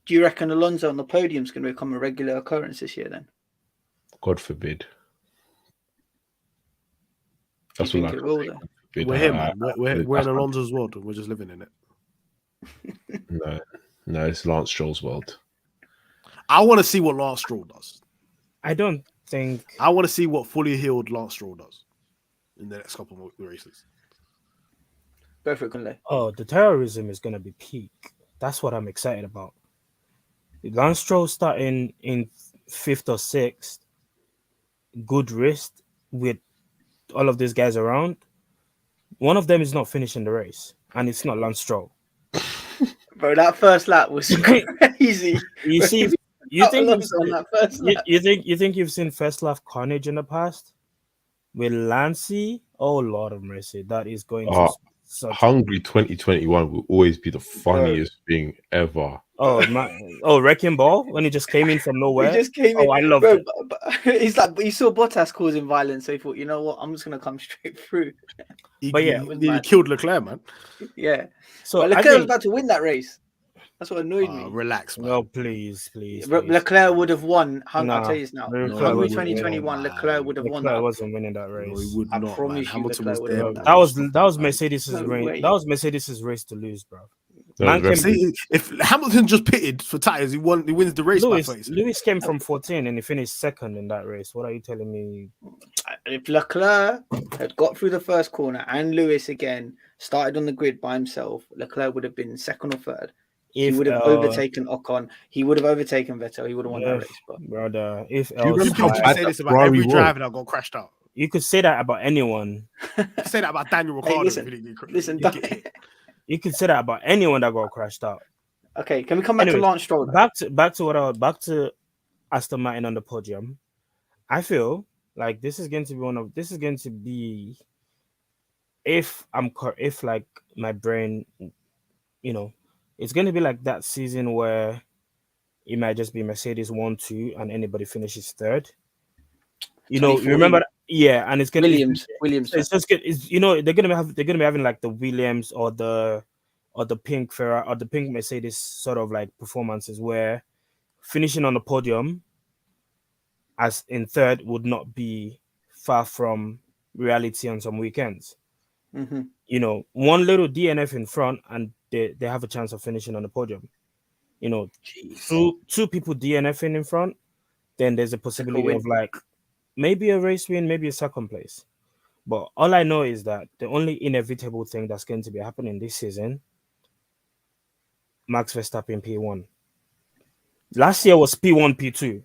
Do you reckon Alonso on the podium is going to become a regular occurrence this year then? God forbid. Do you think it will say. though? We're here, man. We're in Alonso's world, and we're just living in it. No, it's Lance Stroll's world. I want to see what Lance Stroll does. I don't think. I want to see what fully healed Lance Stroll does in the next couple of races. Go for it, Kunle. Oh, the terrorism is going to be peak. That's what I'm excited about. Lance Stroll starting in 5th or 6th, good wrist with all of these guys around. One of them is not finishing the race, and it's not Lance Stroll. Bro, that first lap was crazy. You see, you think on that first lap. you think you've seen first lap carnage in the past with Lancey? Oh Lord of mercy, that is going to such. Hungary 2021 will always be the funniest thing ever. Wrecking Ball when he just came in from nowhere. He just came in. I love Bro, it. but he's like, he saw Bottas causing violence, so he thought, you know what, I'm just gonna come straight through. He mad. killed Leclerc, man. Yeah. So But Leclerc was about to win that race. That's what annoyed me. Relax, man. No, please. Leclerc would have won. I'll tell you this now. Leclerc Hungary wouldn't 2021, Leclerc would have won Leclerc that. wasn't winning that race. No, he would I not, promise man. you, Hamilton Leclerc was would there. have That was Mercedes' No race. way. That was Mercedes' race to lose, bro. See, if Hamilton just pitted for tires, he wins the race. Lewis came from 14 and he finished 2nd in that race. What are you telling me? If Leclerc had got through the first corner and Lewis again started on the grid by himself, Leclerc would have been 2nd or 3rd. He would have overtaken Ocon. He would have overtaken Vettel. He would have won that race. Brother, if you say this about every driver that got crashed out. You could say that about anyone. You could say that about Daniel Ricciardo. Listen, you could say that about anyone that got crashed out. Okay, can we come back to Lance Stroll? Back to Aston Martin on the podium. I feel like this is going to be if like my brain, it's going to be like that season where it might just be Mercedes 1-2 and anybody finishes 3rd. You remember? Yeah, and it's gonna Williams. It's just good. They're gonna be having like the Williams or the pink Ferrari or the pink Mercedes sort of like performances where finishing on the podium as in 3rd would not be far from reality on some weekends. Mm-hmm. One little DNF in front and they have a chance of finishing on the podium. Two people DNFing in front, then there's a possibility of like maybe a race win, maybe a 2nd place. But all I know is that the only inevitable thing that's going to be happening this season, Max Verstappen P1. Last year was P1, P2.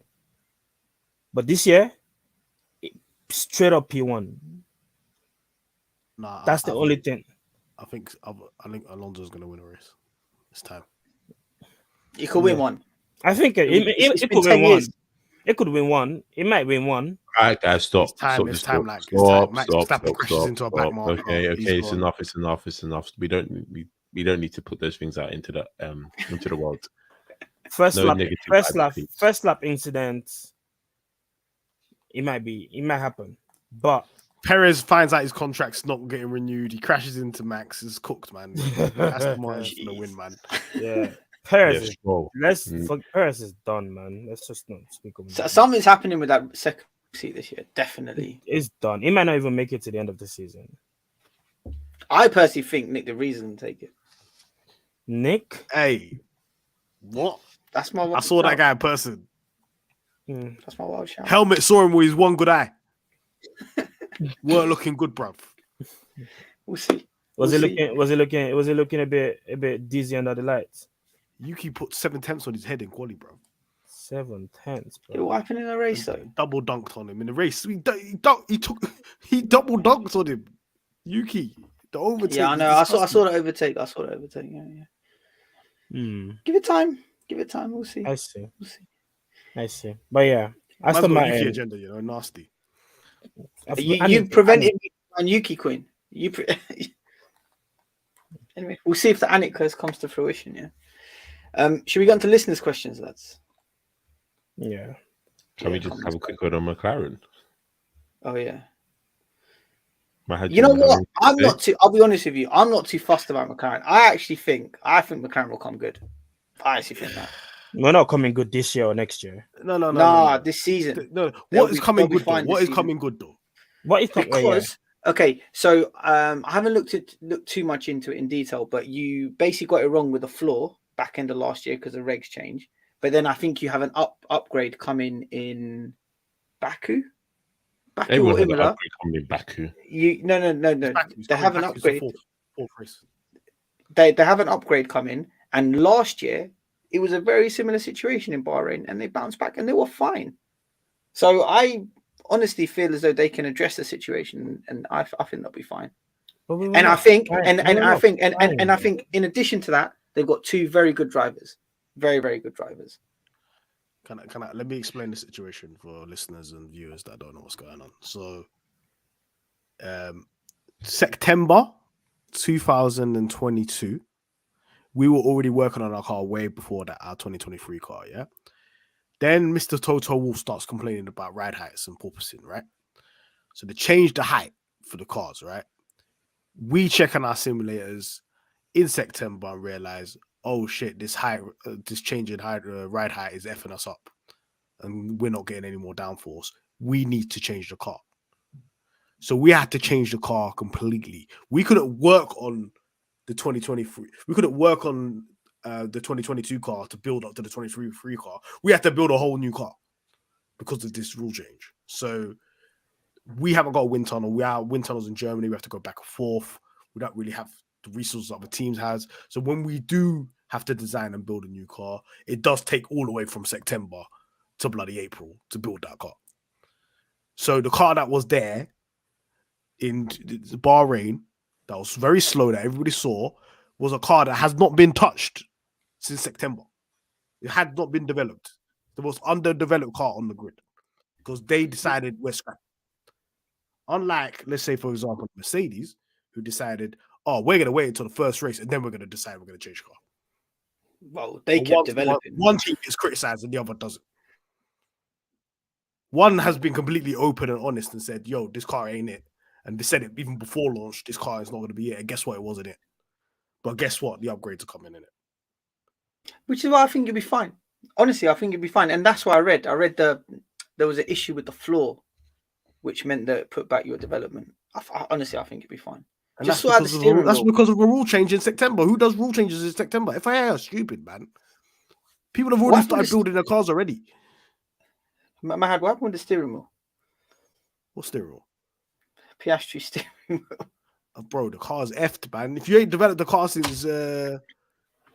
But this year, straight up P1. Nah, that's the only thing. I think Alonso's going to win a race this time. He could win one. I think it could win one. It could win one. It might win one. All right, guys, stop. Stop. Max Verstappen crashes into a back marker. Okay, it's enough. We don't need to put those things out into the world. First lap incident. It might happen, but Perez finds out his contract's not getting renewed. He crashes into Max. It's cooked, man. That's the Martz for the win, man. Yeah. Perez Yeah, is Stroll. Perez is done, man. Let's just not speak of So him. something's happening with that second seat this year. Definitely. It's done. He might not even make it to the end of the season. I personally think Nick de Vries will take it. Nick, Hey, what? That's my. I saw that guy in person. That's my wild shout. Helmet saw him with his one good eye. Weren't looking good, bruv. We'll see. Was he looking a bit dizzy under the lights? Yuki put 7 tenths on his head in quali, bro. 7 tenths, It bro. will happen in a race though. Double dunked on him in the race. He double dunked on him. Yuki, the overtake. Yeah, I know. I saw the overtake. Yeah. Give it time. We'll see. I see. But yeah, Man's Aston got a Yuki Martin. agenda, nasty. You prevented me on Yuki Queen. Anyway, we'll see if the Anik curse comes to fruition. Yeah. Should we go on to listeners' questions, lads? Yeah. Can we just have a quick word on McLaren? Oh yeah. Mahad, You know what? I'm not too. I'll be honest with you. I'm not too fussed about McLaren. I think McLaren will come good. I actually think that. We're not coming good this year or next year. No. This season. No. What is coming good though? What is coming good though? What is coming? Because okay, so I haven't looked too much into it in detail, but you basically got it wrong with the floor back end of last year because the regs changed. But then I think you have an upgrade coming in Baku. Everyone had an upgrade coming in Baku. No. They have an upgrade. Fourth race. They have an upgrade coming, and last year it was a very similar situation in Bahrain, and they bounced back and they were fine. So I honestly feel as though they can address the situation, and I think they'll be fine. I think in addition to that, they've got two very good drivers, very, very good drivers. Can I let me explain the situation for listeners and viewers that don't know what's going on. So, September 2022, we were already working on our car way before that, our 2023 car, yeah? Then Mr. Toto Wolff starts complaining about ride heights and porpoising, right? So they changed the height for the cars, right? We check on our simulators in September and realize, oh shit, this change in ride height is effing us up, and we're not getting any more downforce. We need to change the car. So we had to change the car completely. We couldn't work on the 2023. We couldn't work on the 2022 car to build up to the 2023 car. We had to build a whole new car because of this rule change. So we haven't got a wind tunnel. We are wind tunnels in Germany. We have to go back and forth. We don't really have the resources other teams has. So when we do have to design and build a new car, it does take all the way from September to bloody April to build that car. So the car that was there in Bahrain, that was very slow, that everybody saw, was a car that has not been touched since September. It had not been developed. The most underdeveloped car on the grid because they decided we're scrapping. Unlike, let's say, for example, Mercedes, who decided, oh, we're going to wait until the first race and then we're going to decide we're going to change the car. Well, they kept developing. One team is criticized and the other doesn't. One has been completely open and honest and said, yo, this car ain't it. And they said it even before launch, this car is not going to be it. And guess what? It wasn't it. But guess what? The upgrades are coming in it. Which is why I think you'll be fine. Honestly, I think you'll be fine. And that's what I read. There was an issue with the floor, which meant that it put back your development. Honestly, I think you'll be fine. And that's because of a rule change in September. Who does rule changes in September? FIA are stupid, man. People have already started building their cars already. Mahad, what happened with the steering wheel? What steering wheel? Piastri steering wheel. Oh, bro, the car's effed, man. If you ain't developed the car since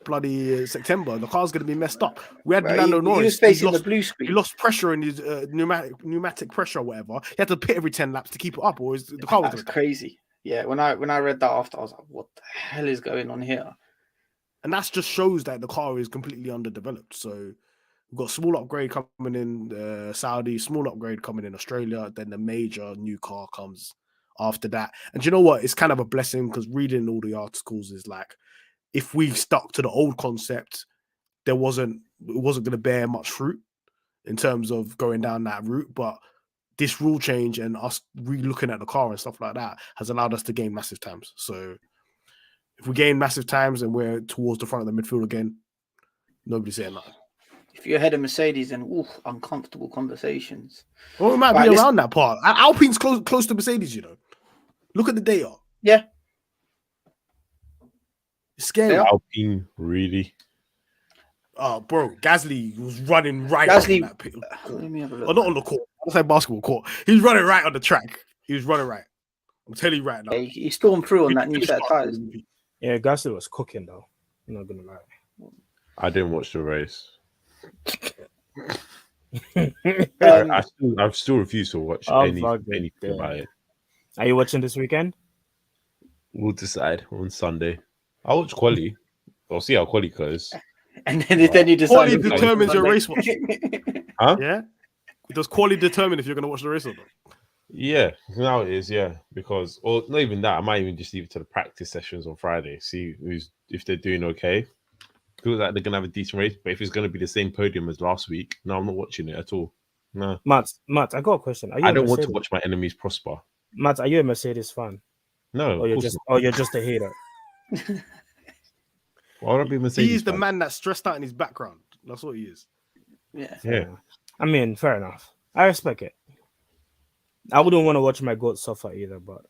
bloody September, the car's going to be messed up. We had Lando Norris. He was facing the blue screen. He lost pressure in his pneumatic pressure or whatever. He had to pit every 10 laps to keep it up, or the car was crazy. Yeah, when I read that after, I was like, what the hell is going on here? And that just shows that the car is completely underdeveloped. So we've got a small upgrade coming in Saudi, small upgrade coming in Australia, then the major new car comes after that. And you know what? It's kind of a blessing because reading all the articles is like, if we stuck to the old concept, it wasn't going to bear much fruit in terms of going down that route. But this rule change and us re-looking at the car and stuff like that has allowed us to gain massive times. So if we gain massive times and we're towards the front of the midfield again, Nobody's saying nothing. If you're ahead of Mercedes, then uncomfortable conversations. Well, we might Right, be let's- around that part. Alpine's close to Mercedes, you know. Look at the data. Yeah, It's scary. They are. Alpine, really? Oh, bro, Gasly was running right Gasly- on that pit. let me have a Oh, look. not on the court. I say basketball court. He was running right on the track. He was running right. I'm telling you right now. Yeah, he stormed through on that new set of tires. Yeah, Gasly was cooking though. I'm not gonna lie. I didn't watch the race. Um, I still refuse to watch Oh, anything fuck it, yeah. about it. Are you watching this weekend? We'll decide on Sunday. I'll watch quali. I'll see how quali goes. And then you decide. Quality if you determines your Sunday. race watching. Huh? Yeah? Does quality determine if you're going to watch the race or not? Yeah, now it is. Yeah, because or not even that. I might even just leave it to the practice sessions on Friday. See if they're doing okay. Feels like they're gonna have a decent race, but if it's gonna be the same podium as last week, no, I'm not watching it at all. No, Martz, I got a question. Are you I a don't want to Mercedes- watch my enemies prosper. Martz, are you a Mercedes fan? No, Or you're just a hater? why would I be a Mercedes? He's the fan? man that's stressed out in his background. That's what he is. Yeah. Yeah. I mean, fair enough. I respect it. I wouldn't want to watch my goat suffer either, but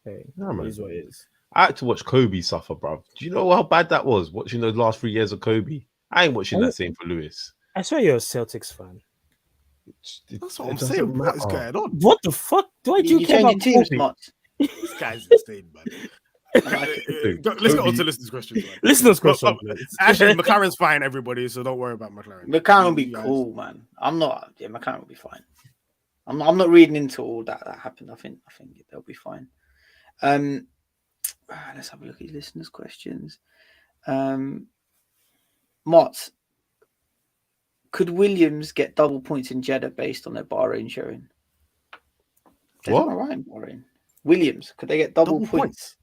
hey, No, man. it is what it is. I had to watch Kobe suffer, bro. Do you know how bad that was? Watching those last 3 years of Kobe. I ain't watching that same for Lewis. I swear you're a Celtics fan. That's what I'm saying. What is going on? What the fuck? Why do You you care about changing teams, Kobe? Martz. This guy's insane, man. it. Let's get on to listeners' questions. Man. Listeners' question. Look, actually, McLaren's fine, everybody, so don't worry about McLaren. McLaren will be You guys- cool, man. I'm not. Yeah, McLaren will be fine. I'm not reading into all that happened. I think they'll be fine. Let's have a look at listeners' questions. Martz, could Williams get double points in Jeddah based on their Bahrain showing? They're What? doing all right in Bahrain. Williams, could they get double Double points?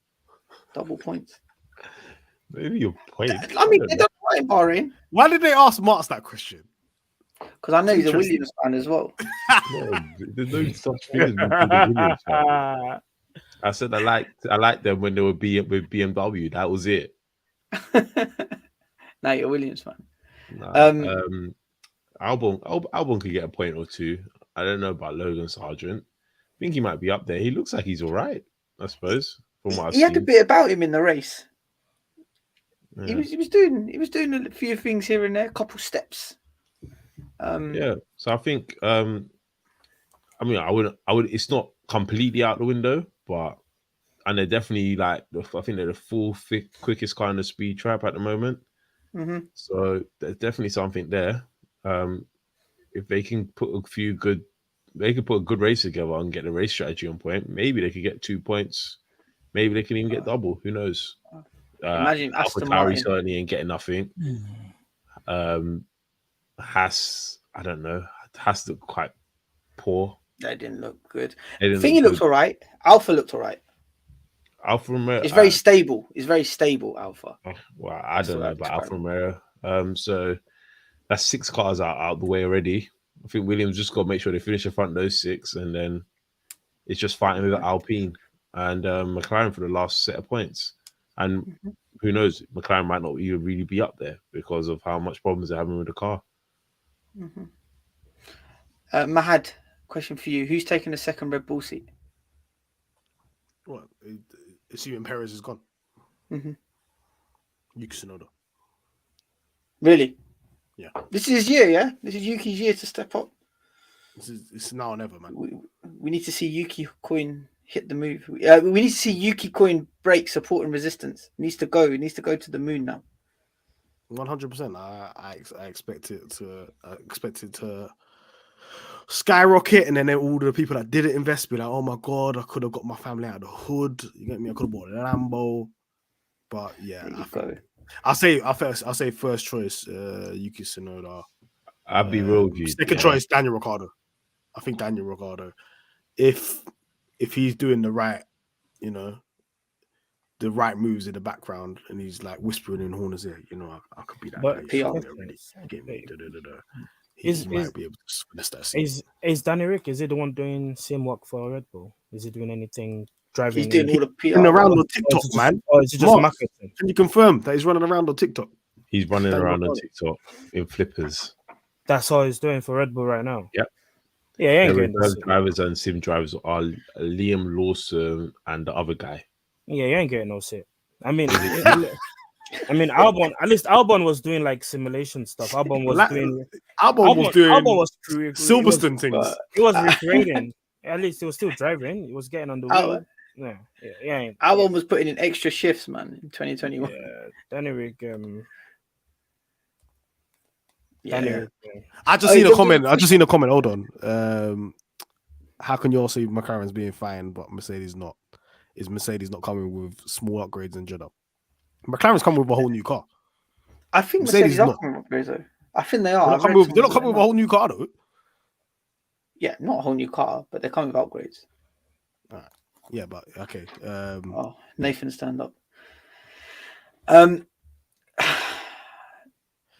Double points. Maybe your point. I mean, they're doing all right in Bahrain Why did they ask Martz that question? because I know he's a Interesting. Williams fan as well. No, there's no such thing as being a Williams fan. I said I liked them when they were with BMW. That was it. Now you're a Williams fan. Nah, Albon could get a point or two. I don't know about Logan Sargent. I think he might be up there. He looks like he's all right, I suppose. From what I've He had a seen. bit about him in the race. Yeah. He was doing a few things here and there, a couple steps. Yeah, so I think I mean I would it's not completely out the window, but and they're definitely I think they're the quickest car in the speed trap at the moment. mhm. So there's definitely something there. If they can put a good race together and get the race strategy on point, maybe they could get 2 points. Maybe they can even get double. Who knows? Imagine Aston AlphaTauri Martin. certainly ain't getting nothing. Haas, I don't know. Haas looked quite poor. They didn't look good. They I didn't think he look looked good. all right. Alpha looked all right. Alfa Romeo. It's very stable. It's very stable, Alpha. Well, I That's don't what know I about Alfa describe. Romeo. So that's 6 cars out the way already. I think Williams just got to make sure they finish in front of those 6, and then it's just fighting with Alpine and McLaren for the last set of points. And who knows, McLaren might not even really be up there because of how much problems they're having with the car. Mahad, question for you: who's taking the second Red Bull seat? What? Assuming Perez is gone. Mhm. Yuki Tsunoda. Really? Yeah. This is his year, yeah. This is Yuki's year to step up. It's now or never, man. We need to see Yuki Coin hit the move. We need to see Yuki Coin break support and resistance. He needs to go. He needs to go to the moon now. 100%. I expect it to skyrocket, and then all the people that didn't invest be like, "Oh my god, I could have got my family out of the hood." You get me? I could have bought a Lambo, but yeah, There you go. I'll say first choice, Yuki Tsunoda. I'll be real with you. Second choice, Daniel Ricciardo. I think Daniel Ricciardo. If he's doing the right, the right moves in the background, and he's like whispering in Horner's ear, I could be that But guy. PR. Already. Get me? He might be able to finesse that scene. Is Danny Rick? Is he the one doing same work for Red Bull? Is he doing anything driving? He's doing all the PR. Running around on or is TikTok, it just, man. Or is it just Mark, marketing? Can you confirm that he's running around on TikTok? He's running Daniel around on Ricciardo. TikTok in flippers. That's all he's doing for Red Bull right now. Yep. Yeah, he ain't The getting no reserve seat. drivers and sim drivers are Liam Lawson and the other guy. Yeah, he ain't getting no seat. I mean, Albon. At least Albon was doing like simulation stuff. Albon was doing. Albon was doing Albon was Silverstone things. He was recreating. At least he was still driving. He was getting on the wheel. Yeah. Albon was putting in extra shifts, man, in 2021. Yeah, Danny Rick. I just seen a comment. Hold on. How can you all see McLaren's being fine, but Mercedes not? Is Mercedes not coming with small upgrades in Jeddah? McLaren's coming with a whole new car. I think Mercedes are coming with upgrades, though. I think they are. They're not coming with a whole new car, though. Yeah, not a whole new car, but they're coming with upgrades. All right. Yeah, but okay. Nathan, stand up.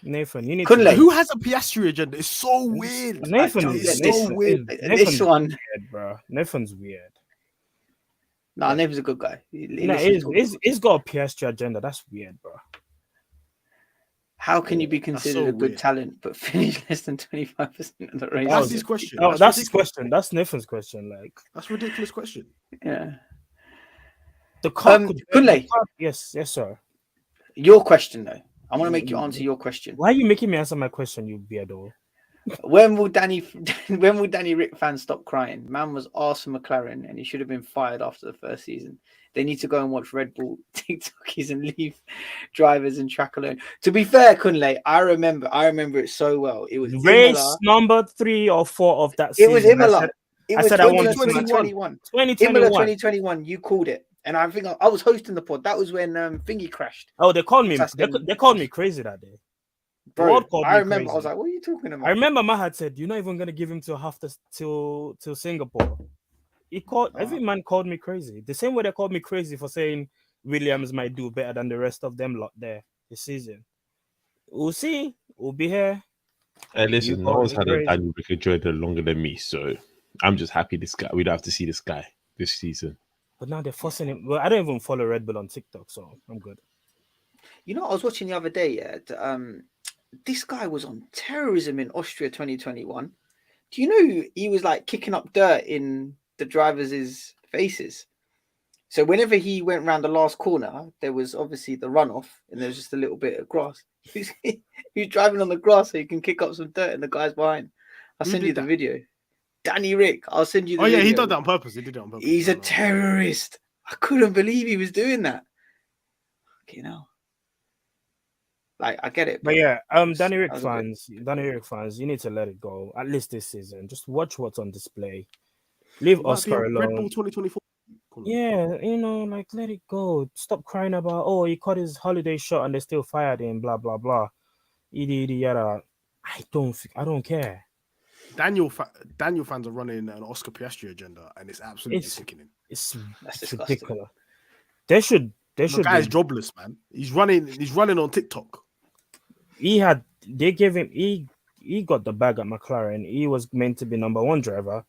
Nathan, you need Kunle. Who has a Piastri agenda? It's so weird. Nathan is so weird. This one, weird, bro. Nathan's weird. Nah, Nathan's a good guy. He's got a Piastri agenda. That's weird, bro. How can you be considered so a good weird. talent but finish less than 25% of the race? That's his question. Oh, that's his question. That's Nathan's question. Like, that's a ridiculous question. Yeah. The car Kunle. Yes, sir. Your question, though. I want to make you answer your question. Why are you making me answer my question, you weirdo? When will Danny Rick fans stop crying? Man was arse for McLaren and he should have been fired after the first season. They need to go and watch Red Bull TikTokies and leave drivers and track alone. To be fair, Kunle, I remember it so well. It was race Imola. number 3 or 4 of that season. It was Imola. I said I wanted 2021. 2021. Imola 2021. You called it. And I think I was hosting the pod. That was when Thingy crashed. Oh, they called me. They called me crazy that day. Bro, I remember. Crazy. I was like, "What are you talking about?" I remember Mahad said, "You're not even gonna give him till Singapore." He called every man called me crazy. The same way they called me crazy for saying Williams might do better than the rest of them lot there this season. We'll see. We'll be here. Hey, listen, no one's had a Daniel Ricciardo longer than me, so I'm just happy this guy. We don't have to see this guy this season. But now they're forcing him. Well, I don't even follow Red Bull on TikTok, so I'm good. You know, I was watching the other day. This guy was on terrorism in Austria 2021. Do you know he was like kicking up dirt in the drivers' faces? So whenever he went around the last corner, there was obviously the runoff, and there was just a little bit of grass. He was driving on the grass so he can kick up some dirt, and the guy's behind. I'll send you the video. Danny Rick, I'll send you the video. He did that on purpose. He did it on purpose. He's a terrorist. I couldn't believe he was doing that. Okay, now. Like, I get it. But yeah, Danny Rick fans, you need to let it go. At least this season. Just watch what's on display. Leave Oscar alone. Red Bull 2024. Yeah, like let it go. Stop crying about he caught his holiday shot and they still fired him, blah blah blah. Yada. I don't care. Daniel fans are running an Oscar Piastri agenda, and it's absolutely sickening. It's ridiculous. They should. The guy's jobless, man. He's running on TikTok. He got the bag at McLaren. He was meant to be number 1 driver,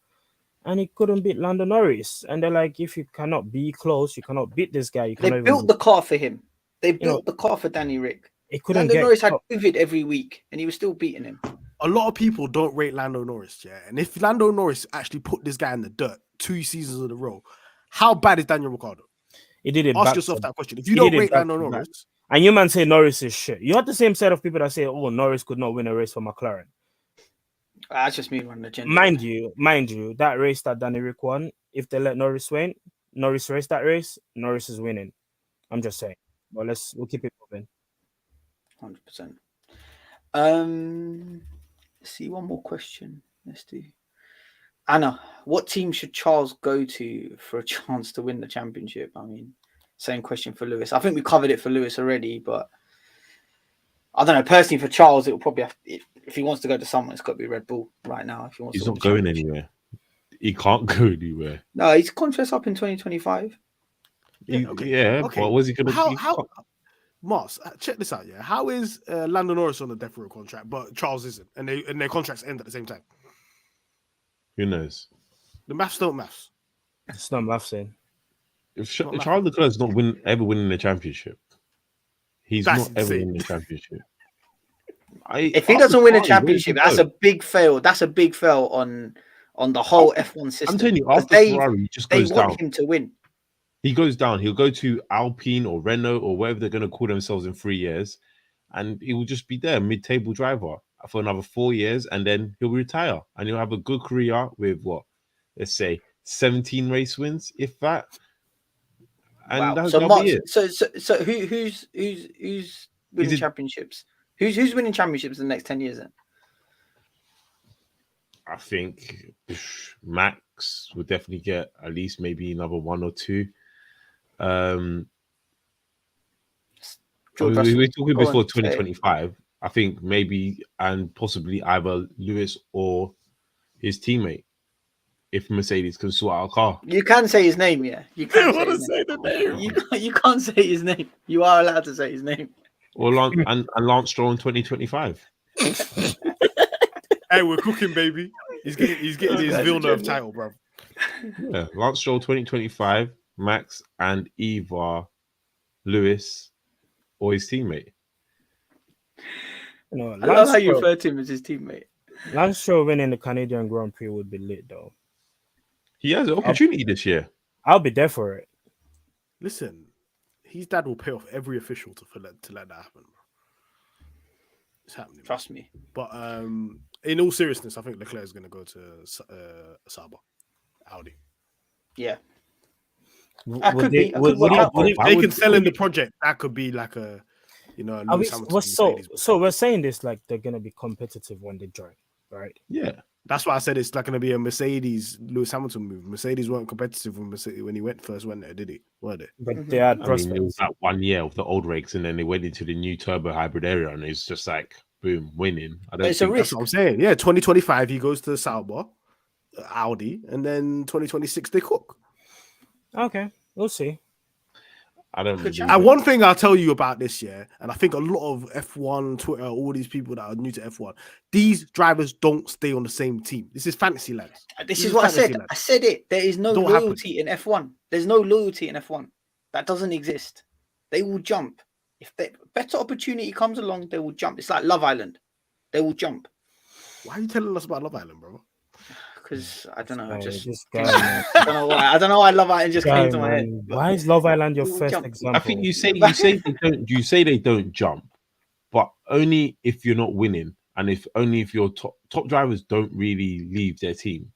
and he couldn't beat Lando Norris. And they're like, if you cannot be close, you cannot beat this guy. They built the car for him. They built the car for Danny Rick. Lando Norris had COVID every week, and he was still beating him. A lot of people don't rate Lando Norris, yeah. And if Lando Norris actually put this guy in the dirt 2 seasons in a row, how bad is Daniel Ricciardo? He did it. Ask yourself that question. If you don't rate Lando Norris, and you man say Norris is shit, you have the same set of people that say, "Oh, Norris could not win a race for McLaren." That's just me running the agenda. Mind you, that race that Danny Rick won, if they let Norris win, Norris race that race, Norris is winning. I'm just saying. But we'll keep it moving. 100%. Let's see, one more question. Let's do. Anna, what team should Charles go to for a chance to win the championship? I mean, same question for Lewis. I think we covered it for Lewis already, but I don't know. Personally, for Charles, it will probably have, if he wants to go to someone, it's got to be Red Bull right now. If he wants, he's not going anywhere. He can't go anywhere. No, his contract's up in 2025. But what's he going to do? How Martz, check this out. Yeah, how is Lando Norris on a death row contract, but Charles isn't, and their contracts end at the same time? Who knows? The maths don't maths. It's not maths, saying. If Charles Leclerc's not ever winning the championship, he's not ever winning the championship. If he after doesn't win a Ferrari, where does he championship, that's go? a big fail. That's a big fail on the whole F1 system. I'm telling you, 'Cause after Ferrari, he just they goes want down. him to win. He goes down. He'll go to Alpine or Renault or whatever they're going to call themselves in 3 years, and he will just be there, mid-table driver for another 4 years, and then he'll retire, and he'll have a good career with what, let's say 17 race wins, if that. And Wow. that'll So be Martz, it. so who's winning it- championships? Who's winning championships in the next 10 years then? I think Max would definitely get at least maybe another 1 or 2. George we Russell. were talking Go on, before say it. 2025. I think maybe and possibly either Lewis or his teammate, if Mercedes can sort out a car. You can say his name, yeah. You can want to say his say the name. name. You can't say his name. You are allowed to say his name. Or and Lance Stroll in 2025. Hey, we're cooking, baby. He's getting his Villeneuve title, bro. Yeah, Lance Stroll 2025, Max and either Lewis or his teammate. You know, I love how you refer to him as his teammate. Lance Stroll winning the Canadian Grand Prix would be lit, though. He has an opportunity this year. I'll be there for it. Listen, his dad will pay off every official to let that happen, bro. It's happening. Trust me. But in all seriousness, I think Leclerc is going to go to Sauber, Audi. Yeah. Would be. I could work out. They can sell in the project. That could be like a, Lewis Hamilton, so we're saying this like they're going to be competitive when they join, right? Yeah. That's why I said it's like going to be a Mercedes Lewis Hamilton move. Mercedes weren't competitive when he first went there, did he? Were they? But they had It prospects. was that 1 year of the old rigs, and then they went into the new turbo hybrid area, and it's just like boom, winning. It's a risk. That's what I'm saying. Yeah, 2025 he goes to Sauber, Audi, and then 2026 they cook. Okay, we'll see. I don't. Good Believe And it. one thing I'll tell you about this year, and I think a lot of F1 Twitter, all these people that are new to F1, these drivers don't stay on the same team. This is fantasy, lads. This is what I said. I said it. There is no Don't loyalty in F1. There's no loyalty in F1. That doesn't exist. They will jump. If the better opportunity comes along, they will jump. It's like Love Island. They will jump. Why are you telling us about Love Island, bro? Because I don't know. This guy, I don't know why. I don't know why Love Island just came to my head. Why is Love Island your They will first jump. example? I think you say they don't jump, but only if you're not winning, and if your top drivers don't really leave their team.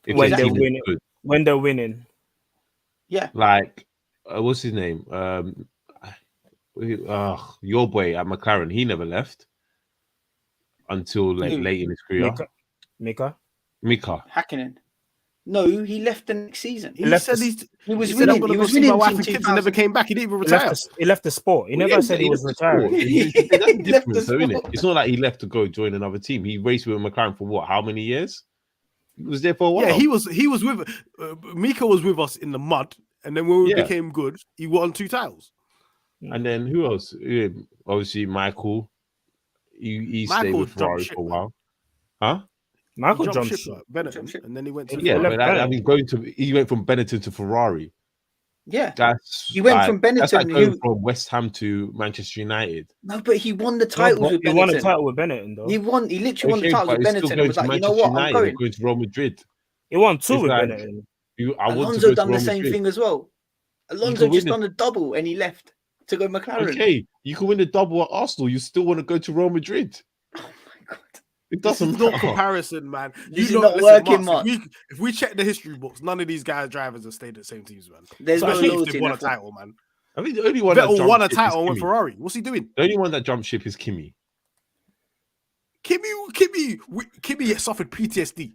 If When their they're team is winning. good. When they're winning. Yeah. Like what's his name? Your boy at McLaren, he never left until like Who? late in his career. Mika. Hakkinen. No, he left the next season. He left said the- He was he said, I'm winning. gonna He go was see my winning wife till and kids and never 2000. came back. He didn't even retire. He left the sport. He never said he was retiring. That's the He left the difference, though, isn't it? sport. It's not like he left to go join another team. He raced with McLaren for what? How many years? He was there for a while. Yeah, he was with Mika was with us in the mud, and then when we Yeah. became good, he won 2 titles. And then who else? Obviously, Michael. He stayed Michael with Ferrari jumped for a ship, while. Huh? Michael He jumped ship, ship. Benetton, Jumped ship. and then he went to Yeah, Yeah, Ferrari. but Benetton. he went from Benetton to Ferrari. Yeah. That's He went like, from That's like Benetton, going who- from West Ham to Manchester United. No, but he won the titles with He won a Benetton. title with Benetton, though. He literally won the Okay, titles but with he's still Benetton and going was to like, you know Manchester what, I'm United. going. They're going to Real Madrid. He won 2 It's with like- Benetton. I want to Alonso go done to the Real same Madrid. thing as well. Alonso win just it. done a double and he left to go McLaren. Okay, you can win the double at Arsenal. You still want to go to Real Madrid. Oh my God. It This doesn't is not matter. comparison, man. This is know- not listen, working, Martz, Mark. if we check the history books, none of these guys drivers have stayed at the same teams, man. There's So no I think if loyalty they in won a F1. title, man. I think the only one that Vettel jumped won a ship is title and went Kimi. Ferrari. What's he doing? The only one that jumped ship is Kimi. Kimi suffered PTSD.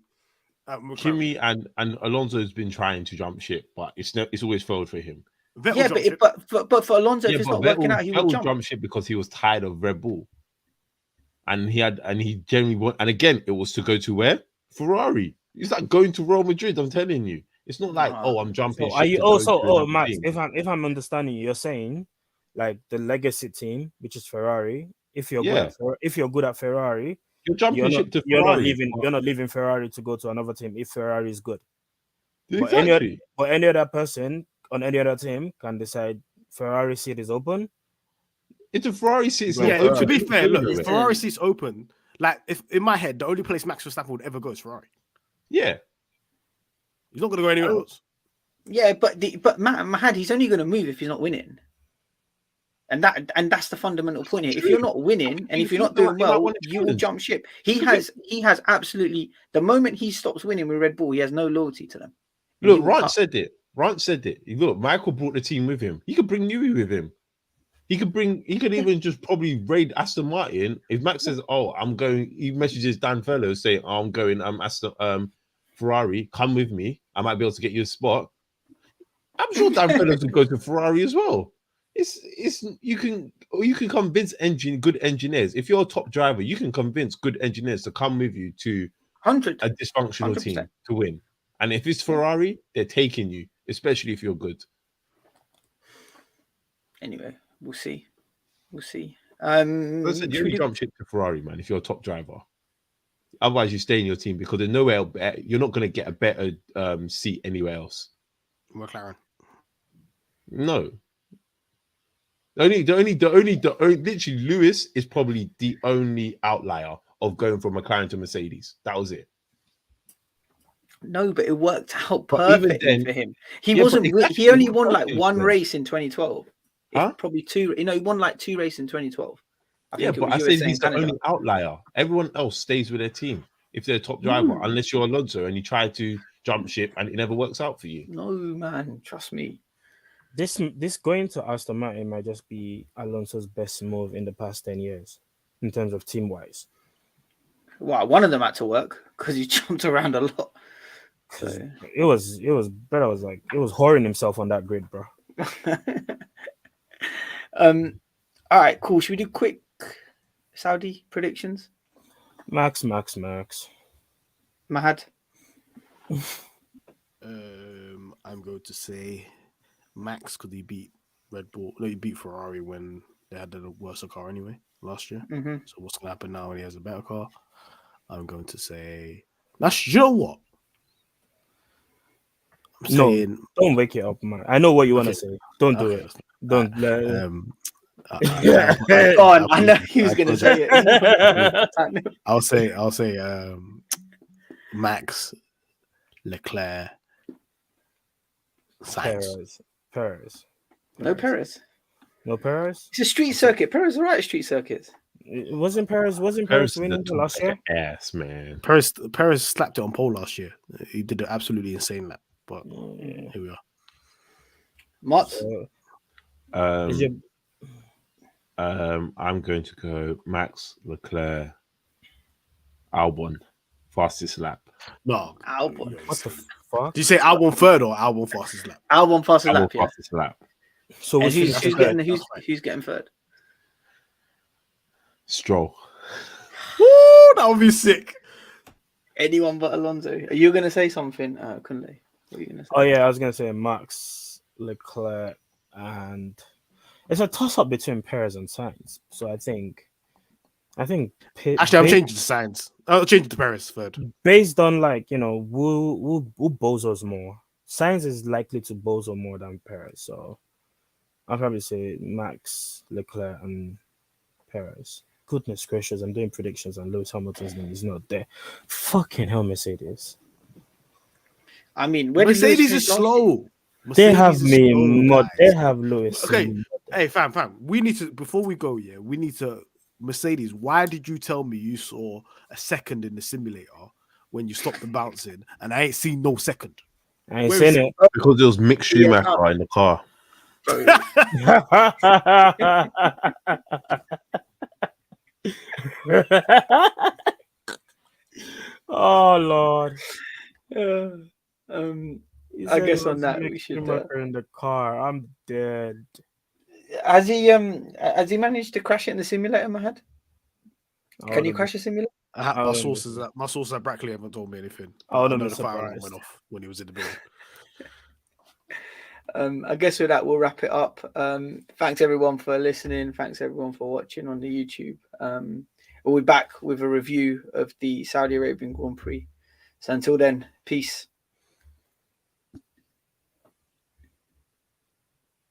at McLaren. Kimi and Alonso has been trying to jump ship, but it's always failed for him. Vettel Yeah, jumped ship. but for Alonso, if it's not working out, he will Vettel jump. jumped ship because he was tired of Red Bull, and he generally won. And again, it was to go to where? Ferrari. It's like going to Real Madrid. I'm telling you, it's not like I'm jumping. So ship are you to go also? to Oh, another Max, team. if I'm understanding you, you're saying like the legacy team, which is Ferrari. If you're good at Ferrari, You're jumping ship to you're Ferrari. not leaving Ferrari to go to another team if Ferrari is good. Exactly. But any other person on any other team can decide Ferrari seat is open. If the Ferrari seat is not Yeah, open, to be it's fair, going look, anywhere. if Ferrari seat's open, like if in my head, the only place Max Verstappen would ever go is Ferrari. Yeah. He's not going to go anywhere else. Yeah, but Mahad, he's only going to move if he's not winning. And that's the fundamental point here. If you're not winning and if you're not doing well, you will jump ship. He has absolutely, the moment he stops winning with Red Bull, he has no loyalty to them. Look, Rance said it. Look, Michael brought the team with him. He could bring Newey with him. He could even just probably raid Aston Martin. If Max says, "Oh, I'm going," he messages Dan Fellows saying, "Oh, I'm going. I'm Aston Ferrari. Come with me. I might be able to get you a spot." I'm sure Dan Fellows would go to Ferrari as well. You can convince good engineers. If you're a top driver, you can convince good engineers to come with you to a dysfunctional 100%. team to win. And if it's Ferrari, they're taking you, especially if you're good. Anyway, we'll see. Listen, you only jump ship to Ferrari, man, if you're a top driver. Otherwise, you stay in your team because there's nowhere else. You're not going to get a better seat anywhere else. McLaren. No. Literally, Lewis is probably the only outlier of going from McLaren to Mercedes. That was it. No, but it worked out But even perfectly then- for him. He Yeah, wasn't. but exactly, He only it won worked like out one then. race in 2012. Huh? Probably two. He won like 2 races in 2012. Yeah, but I said he's the only outlier. Everyone else stays with their team if they're a top driver, unless you're Alonso and you try to jump ship and it never works out for you. No, man, trust me. This going to Aston Martin might just be Alonso's best move in the past 10 years in terms of team wise. Well, one of them had to work because he jumped around a lot. So. It was better. Was like it was whoring himself on that grid, bro. All right, cool. Should we do quick Saudi predictions? Max. Mahad. I'm going to say Max because he beat Red Bull. No, he beat Ferrari when they had the worse car anyway last year. Mm-hmm. So what's going to happen now when he has a better car? I'm going to say you know what? I'm saying Don't wake it up, man. I know what you want to say. Don't do it. Don't. Go on. I know he was going to say it. I'll say Max, Leclerc, Sainz. Perez. No Perez. No Perez. It's a street circuit. Perez are right at street circuits. Wasn't Perez winning the last year? Ass, man. Perez slapped it on pole last year. He did an absolutely insane lap. But here we are. Martz. I'm going to go Max, Leclerc, Albon, fastest lap. No, Albon. What the fuck? Did you say Albon third or Albon fastest lap? Albon fastest lap. Yeah. Fastest lap. So And who's getting third? Stroll. Woo, that would be sick. Anyone but Alonso. Are you going to say something, Kunle? What are you going to say? Oh yeah, I was gonna say Max, Leclerc, and it's a toss-up between Perez and Sainz. So I think. Actually, I'm changing to Sainz. I'll change it to Perez third. Based on who bozos more. Sainz is likely to bozo more than Perez, so I'll probably say Max, Leclerc, and Perez. Goodness gracious, I'm doing predictions and Lewis Hamilton's name is not there. Fucking hell, Mercedes. I mean, Mercedes is slow. They have me mod. They have Lewis. Okay, hey fam. We need to before we go. Yeah, we need to. Mercedes, why did you tell me you saw a second in the simulator when you stopped the bouncing, and I ain't seen no second? I ain't seen it because there was Mick Schumacher in the car. Oh Lord. I guess on that we should. In the car, I'm dead. Has he managed to crash it in the simulator, Mahad? Can you crash a simulator? My sources at Brackley haven't told me anything. I know be the fire alarm surprised. went off when he was in the building. I guess with that we'll wrap it up. Thanks everyone for listening. Thanks everyone for watching on the YouTube. We'll be back with a review of the Saudi Arabian Grand Prix. So until then, peace.